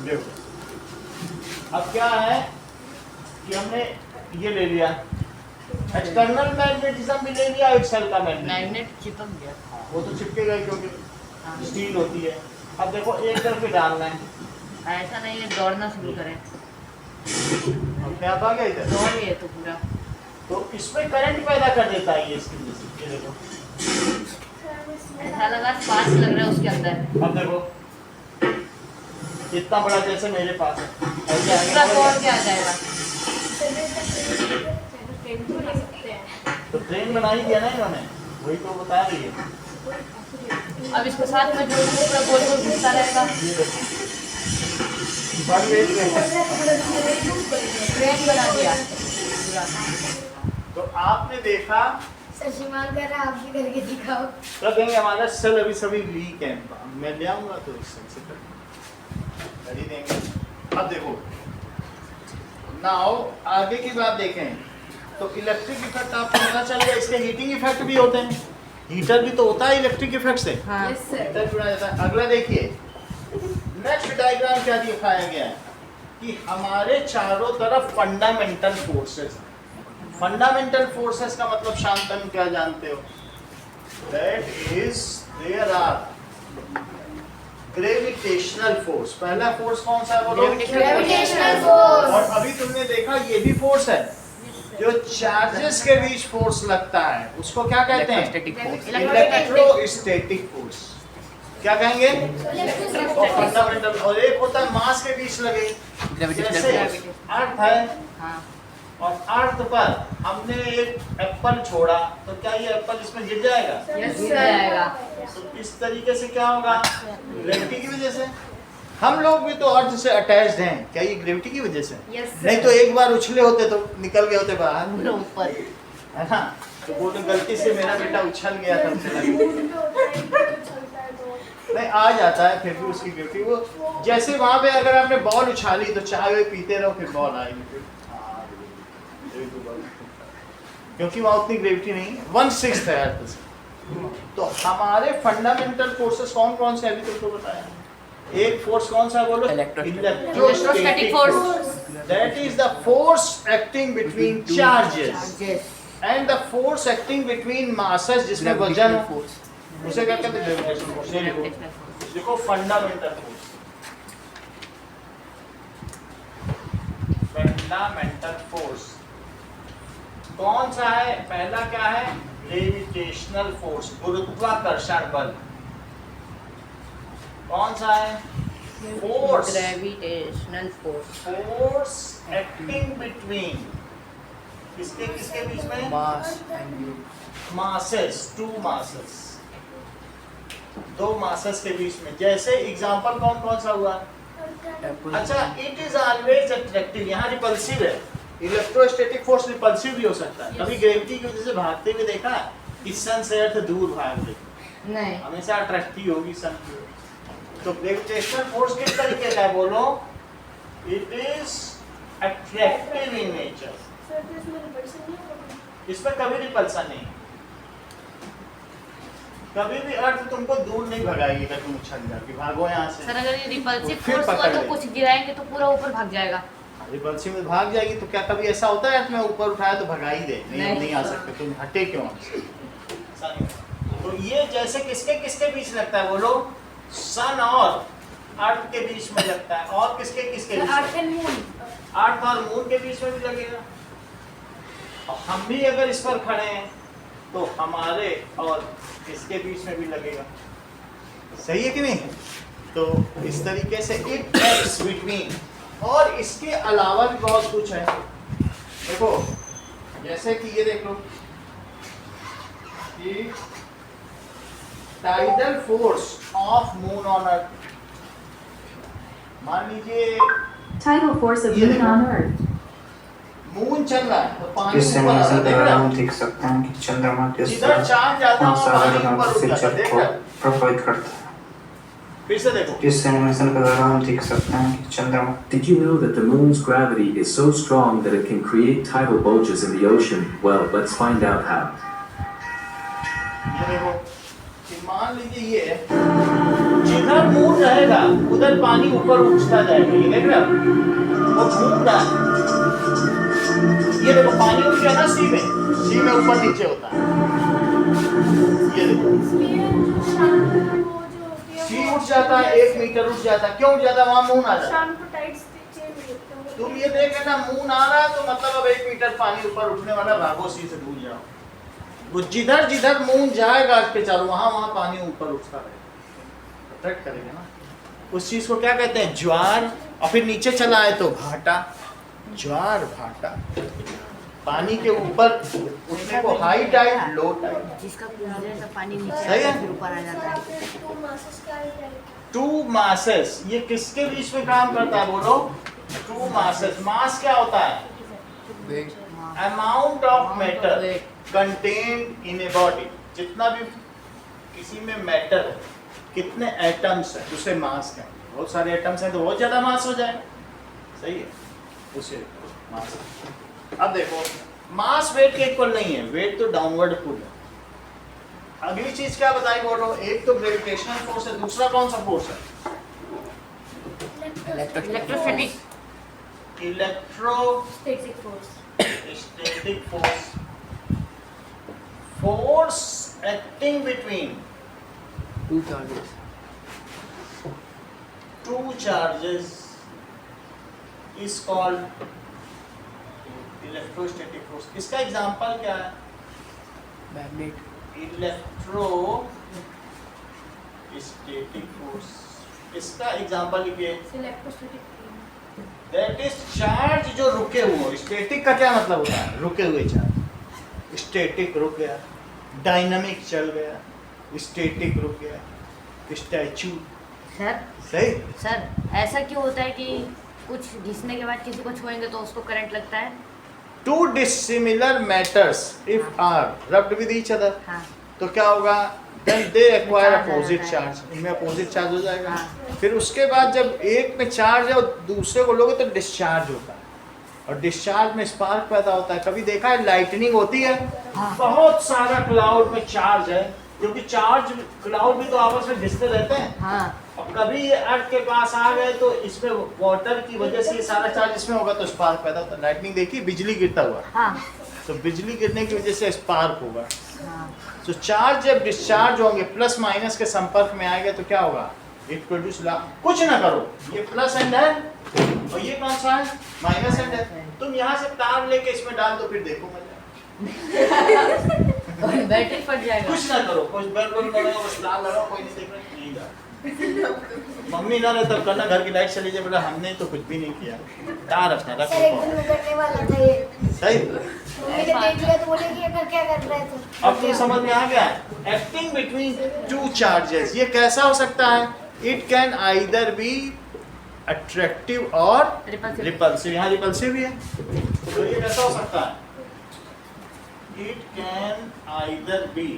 देखो। अब क्या है कि हमने ये ले लिया, एक्सटर्नल मैग्नेटिज्म भी ले लिया, एक सेल का मैग्नेट चिपक गया। वो तो चिपकेगा क्योंकि स्टील होती है। अब देखो एक तरफ पे डालना है, ऐसा नहीं है दौड़ना शुरू करें, अपने आप आ गया इधर, दौड़ रही है तो पूरा, तो इसमें करंट पैदा कर देता है ये इसकी वजह से। ये देखो, ऐसा लगा पास लग रहा है उसके अंदर। अब देखो इतना बड़ा जैसे मेरे पास है, ऐसे आगे पूरा बढ़ दौड़ गया। के आ जाएगा। तो ट्रेन बनाई दिया ना इन्होंने, वही तो बता रही है। अब इसको साथ में जोड़ के पूरा गोल गोल घूमता रहेगा। बन गई ट्रेन बना दिया। तो आपने देखा, सचिमान कर रहा, आप भी करके दिखाओ। तब कहेंगे हमारा सेल अभी सभी वीक है, मैं ले आऊंगा तो इस सेल से कर ही देंगे। अब देखो नाउ आगे की बात देखें तो इलेक्ट्रिक इफेक्ट आपको पता चल गया, इसके हीटिंग इफेक्ट भी होते हैं, हीटर भी तो होता है इलेक्ट्रिक इफेक्ट से, हाँ यस सर हीटर जुड़ा जाता है। अगला देखिए नेक्स्ट डायग्राम क्या दिखाया गया है कि हमारे चारों तरफ फंडामेंटल फोर्सेस। फंडामेंटल फोर्सेस का मतलब शांतन क्या जानते हो? That is there are gravitational force. पहला फोर्स कौन सा है बोलो? ग्रेविटेशनल फोर्स और अभी तुमने देखा ये भी फोर्स है, जो चार्जेस के बीच फोर्स लगता है उसको क्या कहते हैं? Electrostatic force. क्या कहेंगे? और फंडामेंटल। और एक होता है मास के बीच लगे, जैसे अर्थ है हाँ और अर्थ पर हमने एक एप्पल छोड़ा तो क्या ये एप्पल इसमें गिर जाएगा? यस गिर सर जाएगा। तो इस तरीके से क्या होगा? ग्रेविटी की वजह से। हम लोग भी तो अर्थ से अटैच्ड हैं, क्या ये ग्रेविटी की वजह से? यस नहीं तो एक बार उछले होते तो निकल गए होते बाहर, पूरा ऊपर है ना? तो बोले गलती से मेरा बेटा उछल गया था, उछला गया। मून पे होता है कि चलता है तो नहीं आ जाता है फिर भी उसकी ग्रेविटी। वो जैसे वहां पे अगर आपने बॉल उछाली तो चाय हुए पीते रहो फिर बॉल आएगी फिर। क्योंकि वहां उतनी ग्रेविटी नहीं है, 1/6 है अर्थ से। तो हमारे फंडामेंटल फोर्सेस कौन कौन से अभी तुमको बताया? एक फोर्स कौन सा बोलो? Electrostatic force. That is the force acting between charges charges and the force acting between masses, जिसमें वजन हो, उसे क्या कहते हैं? Gravitational force. ये लिखो, देखो फंडामेंटल फोर्स। फंडामेंटल फोर्स कौन सा है? पहला क्या है? ग्रेविटेशनल फोर्स, गुरुत्वाकर्षण बल। कौन सा है? Force, gravitational force. Force acting between किसके किसके बीच में? मासेस, टू मासेस, दो मासेस के बीच में। जैसे एग्जांपल कौन कौन सा हुआ? अच्छा, इट इज ऑलवेज अट्रैक्टिव, यहाँ रिपल्सिव है। इलेक्ट्रोस्टैटिक फोर्स रिपल्सिव भी हो सकता है। कभी ग्रेविटी की वजह से भागते हुए देखा है कि सन से अर्थ दूर भाग रही, नहीं हमेशा अट्रैक्टिव होगी सन की। तो ग्रेविटेशनल फोर्स किस तरीके का है बोलो? It is attractive in nature. Sir तो इसमें रिपल्शन नहीं होगा? इसमें कभी रिपल्सन नहीं, कभी भी अर्थ तुमको दूर नहीं भगाएगी अगर तुम उछल जाओ कि भागो यहाँ से। सर अगर ये रिपल्सिव फिर फोर्स हुआ पकड़ तो ले। कुछ गिराएंगे तो पूरा ऊपर भाग जाएगा। रिपल्सिव में भाग जाएगी तो क्या कभी ऐसा होता है अर्थ में ऊपर उठाया तो भगा ही दे? नहीं आ सकते, तुम हटे क्यों हमसे? ऐसा नहीं होता। तो ये जैसे किसके किसके बीच लगता है बोलो? सन और अर्थ के बीच में लगता है। और किसके किसके बीच? Earth and moon. अर्थ और मून के बीच में भी लगेगा। और हम भी अगर इस पर खड़े हैं तो हमारे और इसके बीच में भी लगेगा। सही है कि नहीं? तो इस तरीके से इट एक्ट्स बिटवीन। और इसके अलावा भी बहुत कुछ है। देखो जैसे कि ये देख लो कि tidal force of moon on earth. मान लीजिए Tidal force of ये Moon देखो। on Earth. मून चल रहा है तो पानी इस ऊपर आ रहा है, एनिमेशन देख द्वारा रहे हम हो? देख सकते हैं कि चंद्रमा किस जिधर चांद जाता है वहाँ सागर पानी ऊपर उठ से जाता है, जल देख को रहे हो? प्रभावित करता है। फिर से देखो। इस एनिमेशन के द्वारा हम देख सकते हैं कि चंद्रमा Did you know that the moon's gravity is so strong that it can create tidal bulges in the ocean? Well, let's find out how. ये देखो कि मान लीजिए ये जिधर मून रहेगा उधर पानी ऊपर उठता जाएगा। ये देख रहे हो? वो घूम रहा है। ये देखो पानी उठ गया ना सी में ऊपर नीचे होता है। ये देखो इसलिए जो शाम को वो जो होती है सी उठ जाता है, 1 मीटर उठ जाता है। क्यों उठ जाता है? वहाँ मून आ जाता है। शाम को टाइड्स चेंज होते हैं। तुम ये देख लेना मून आ रहा है तो मतलब अब 1 मीटर पानी ऊपर उठने वाला, भागो सी से दूर जाओ। वो जिधर जिधर मून जाएगा के चारों वहाँ पानी ऊपर उठता रहेगा, अट्रैक्ट करेगा ना। उस चीज को क्या कहते हैं? ज्वार। और फिर नीचे चला है तो भाटा। ज्वार भाटा। पानी के ऊपर उठने को हाई टाइड, लो टाइड। जिसका पूरा सा पानी नीचे सही है? आता है, फिर ऊपर आ जाता है। तो मासेस का ही है। टू मासेस, ये किसके बीच में काम करता है बोलो? To masses. मास क्या होता है? Amount of matter contained in a body. जितना भी किसी में मैटर है, कितने एटम्स हैं उसे मास कहते हैं। बहुत सारे एटम्स हैं तो बहुत ज्यादा मास हो जाएगा। सही है? उसे मास। अब देखो मास वेट के इक्वल नहीं है, वेट तो डाउनवर्ड पुल है। अगली चीज क्या बताई बोलो, एक तो ग्रेविटेशनल फोर्स है, दूसरा कौन सा फोर्स है? Electrostatic electrostatic force, force acting between two charges two charges is called electrostatic force. इसका एग्जांपल क्या है? Magnet electrostatic force. इसका एग्जांपल लिखिए, इलेक्ट्रोस्टैटिक दैट इज चार्ज जो रुके हुए। स्टैटिक का क्या मतलब होता है? रुके हुए चार्ज। स्टैटिक रुक गया, डायनामिक चल गया, स्टैटिक रुक गया, स्टैचू। सर सही। सर ऐसा क्यों होता है कि कुछ घिसने के बाद किसी को छुएंगे तो उसको करंट लगता है? Two dissimilar matters if are rubbed with each other, हाँ तो क्या होगा? Then they acquire Charge opposite आ जाता है। charge, इनमें opposite charge हो जाएगा। हाँ। फिर उसके बाद जब एक में चार्ज है और दूसरे को लोगे तो डिस्चार्ज होता है, और डिस्चार्ज में स्पार्क पैदा होता है। कभी देखा है लाइटनिंग होती है? बहुत सारा क्लाउड में चार्ज है, क्योंकि चार्ज क्लाउड भी तो आपस में घिसते रहते हैं। हाँ अब कभी ये अर्थ के पास आ गए तो इसमें वाटर की वजह से ये सारा चार्ज इसमें होगा तो स्पार्क पैदा होता है। लाइटनिंग देखी, बिजली गिरता हुआ, हाँ तो बिजली गिरने की वजह से स्पार्क होगा। हाँ तो चार्ज जब डिस्चार्ज होंगे, प्लस माइनस के संपर्क में आएगा तो क्या होगा? It produce. कुछ ना करो, ये प्लस एंड है और ये कौन सा है? माइनस एंड है। तुम यहाँ से तार लेके इसमें डाल दो, फिर देखो मजा। बैटरी फट जाएगा। कुछ ना करो, कुछ बल्ब लगाओ, बस लाल लगाओ, कोई नहीं देख रहा, नहीं डाल। मम्मी ना रहे तब करना, घर की लाइट चली जाए, बोला हमने तो कुछ भी नहीं किया। तार रखना सर एक दिन करने वाला था ये, सही। मम्मी ने देख लिया तो बोले कि ये क्या कर रहे थे। अब तुम समझ में आ गया? एक्टिंग बिटवीन टू चार्जेस, ये कैसा हो सकता है? It can either be attractive और रिपल्सिव। यहाँ रिपल्सिव भी है, तो ये कैसा हो सकता है? It can either be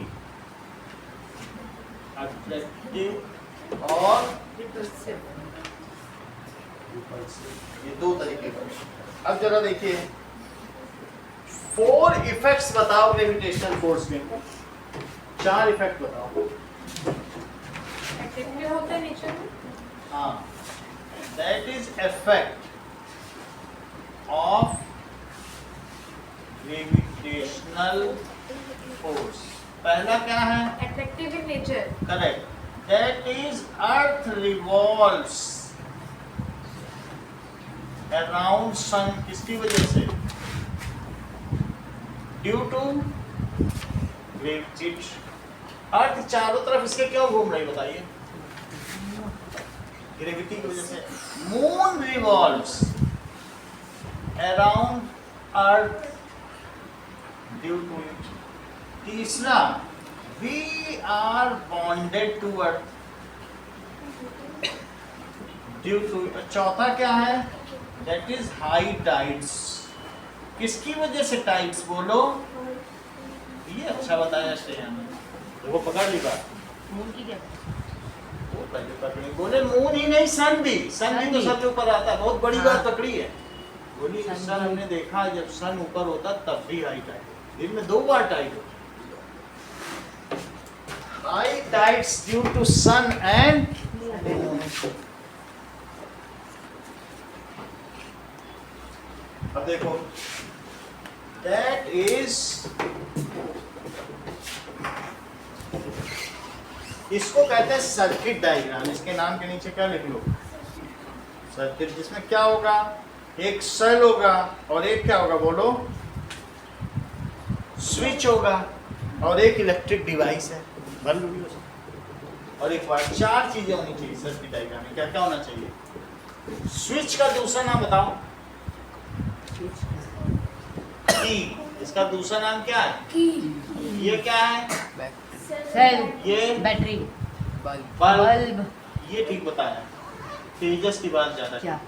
attractive और रिपल्सिव, ये दो तरीके का। अब जरा देखिए, 4 इफेक्ट्स बताओ ग्रेविटेशनल फोर्स के। 4 इफेक्ट बताओ। एक्टिव होता है नेचर में। हाँ, that is effect of gravitational force. पहला क्या है? Attractive in nature. Correct. That is earth revolves around sun. किसकी वजह से? Due to gravity. अर्थ चारों तरफ इसके क्यों घूम रही बताइए? ग्रेविटी की वजह से। Moon revolves around earth due to it. तीसरा, we are bonded to earth due to it. चौथा क्या है? That is high tides. किसकी वजह से टाइड्स बोलो? ये अच्छा बताया श्रेया ने, तो वो पकड़ ली बात। मून की क्या? वो पहले पकड़ी, बोले मून ही नहीं, सन भी। सन भी तो सबसे ऊपर आता है, बहुत बड़ी बात पकड़ी है। बोली सर हमने देखा जब सन ऊपर होता तब भी हाई टाइड, दिन में 2 बार टाइड होता। High tides due to sun and moon. अब देखो, दैट इज, इसको कहते हैं सर्किट डायग्राम। इसके नाम के नीचे क्या लिख लो? सर्किट। जिसमें क्या होगा? एक सेल होगा और एक क्या होगा बोलो? स्विच होगा और एक इलेक्ट्रिक डिवाइस है, बल्ब भी हो सकता, और एक वायर। 4 चीजें होनी चाहिए सर्किट डायग्राम में। क्या क्या होना चाहिए? स्विच का दूसरा नाम बताओ। की। इसका दूसरा नाम क्या है? की। ये क्या है? सेल। ये बैटरी। बल्ब। ये ठीक बताया। तेजस की बात ज्यादा। क्या?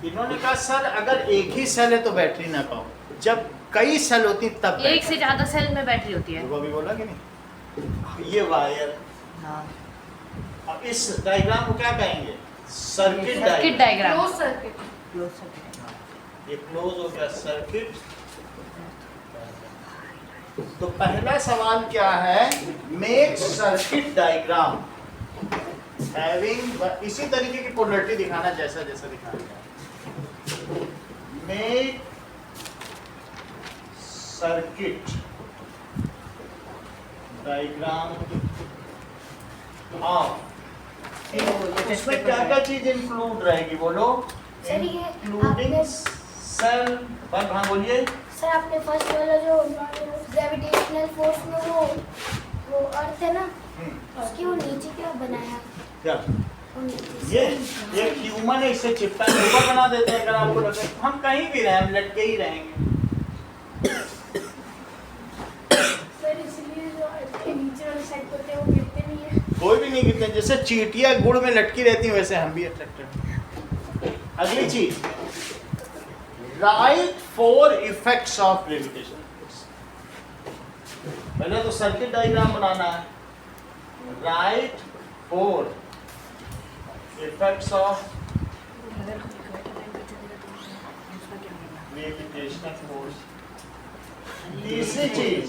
इन्होंने कहा सर अगर एक ही सेल है तो बैटरी ना कहो, जब कई सेल होती तब एक से ज्यादा सेल में बैटरी होती है। वो भी बोला कि नहीं? ये वायर। हाँ। अब इस डायग्राम को क्या कहेंगे? Circuit circuit diagram. Diagram. Close circuit. Close circuit. ये क्लोज हो गया सर्किट। तो पहला सवाल क्या है, मेक सर्किट डायग्राम हैविंग, इसी तरीके की पोलरिटी दिखाना जैसा जैसा दिखाया गया। मेक सर्किट डायग्राम ऑफ, इसमें क्या क्या चीज इंक्लूड रहेगी बोलो? सर ये इंक्लूडिंग आपने सेल, हाँ बोलिए। सर आपने फर्स्ट वाला जो ग्रेविटेशनल फोर्स में वो अर्थ है ना, उसकी वो नीचे क्या बनाया? क्या वो नीचे ये ह्यूमन है, इससे चिपका के ऊपर बना देते हैं। अगर आपको लगे हम कहीं भी रहे, हम लटके ही रहेंगे। सर इसलिए जो अर्थ के नीचे वाले साइड पर थे वो गिरते नहीं है। कोई भी नहीं गिरते, जैसे चींटियां गुड़ में लटकी रहती हैं वैसे हम भी अट्रैक्टेड। अगली चीज, राइट 4 इफेक्ट्स ऑफ ग्रेविटेशन। पहले तो सर्किट डायग्राम बनाना है। Right 4 effects of gravitational force. तीसरी चीज,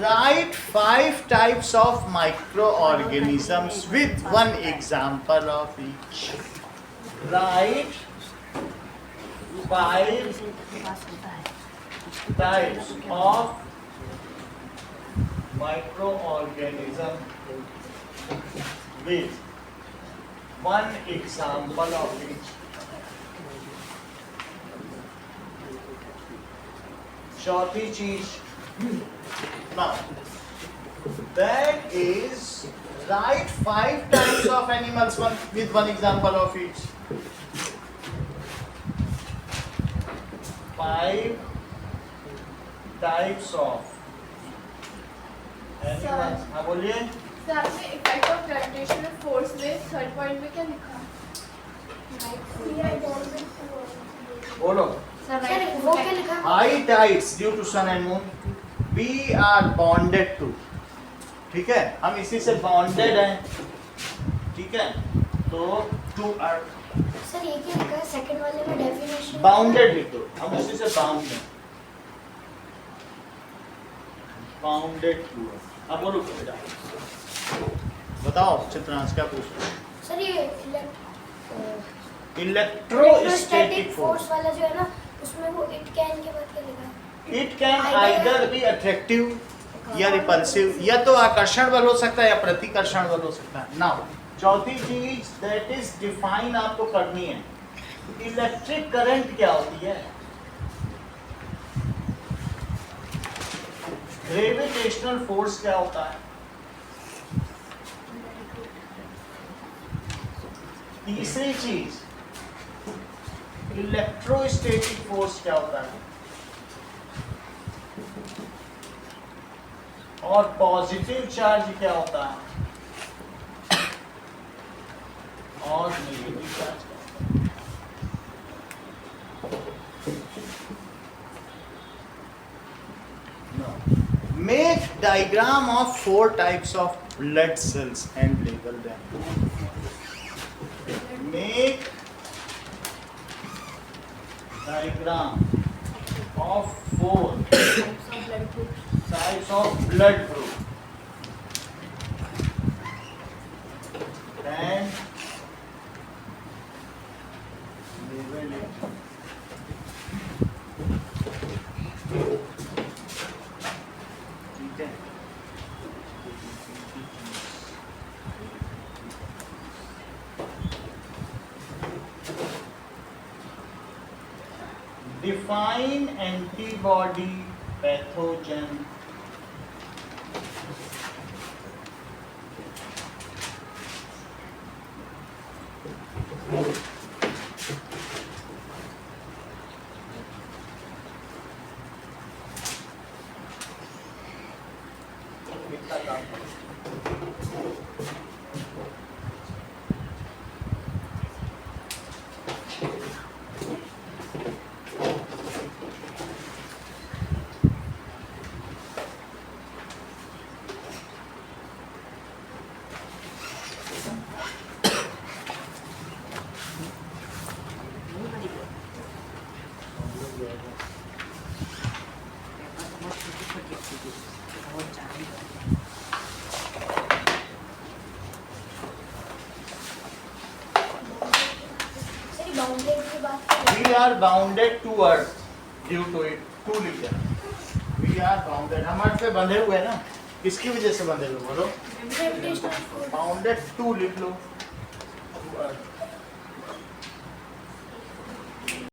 right 5 types of micro organisms with 1 example of each. Right 5 types of microorganism with 1 example of each. चौथी चीज, now that is write 5 types of animals with 1 example of each. 5 types of animals। हाँ बोलिए। Sir आपने effect of gravitational force में third point में क्या लिखा? बोलो। सर वो क्या लिखा? High tides due to sun and moon, we are bonded to। ठीक है, हम इसी से bonded हैं। ठीक है, तो to earth। सर ये क्या लिखा है सेकंड वाले में डेफिनेशन? बाउंडेड लिख दो, हम उसी से बाउंड हैं। Bounded to. अब बोलो बेटा, बताओ चित्रांश क्या पूछ रहे हो? सर ये इलेक्ट्रोस्टैटिक फोर्स वाला जो है ना, उसमें वो इट कैन के बाद क्या लिखा है? It can either be attractive या रिपल्सिव, या तो आकर्षण बल हो सकता है या प्रतिकर्षण बल हो सकता है। नाउ चौथी चीज दैट इज डिफाइन आपको करनी है, इलेक्ट्रिक करंट क्या होती है, ग्रेविटेशनल फोर्स क्या होता है, तीसरी चीज इलेक्ट्रोस्टैटिक फोर्स क्या होता है, और पॉजिटिव चार्ज क्या होता है, और नेगेटिव चार्ज क्या होता है। Make diagram of 4 types of blood cells and label them. Make diagram of 4 types of blood group and label it. Define antibody pathogen. बात कर We are bounded to earth due to it. To लिख देना। We are bounded, हम अर्थ पे बंधे हुए हैं ना, किसकी वजह से बंधे हुए बोलो? ग्रेविटेशनल फोर्स बाउंडेड टू लिख लो, to earth।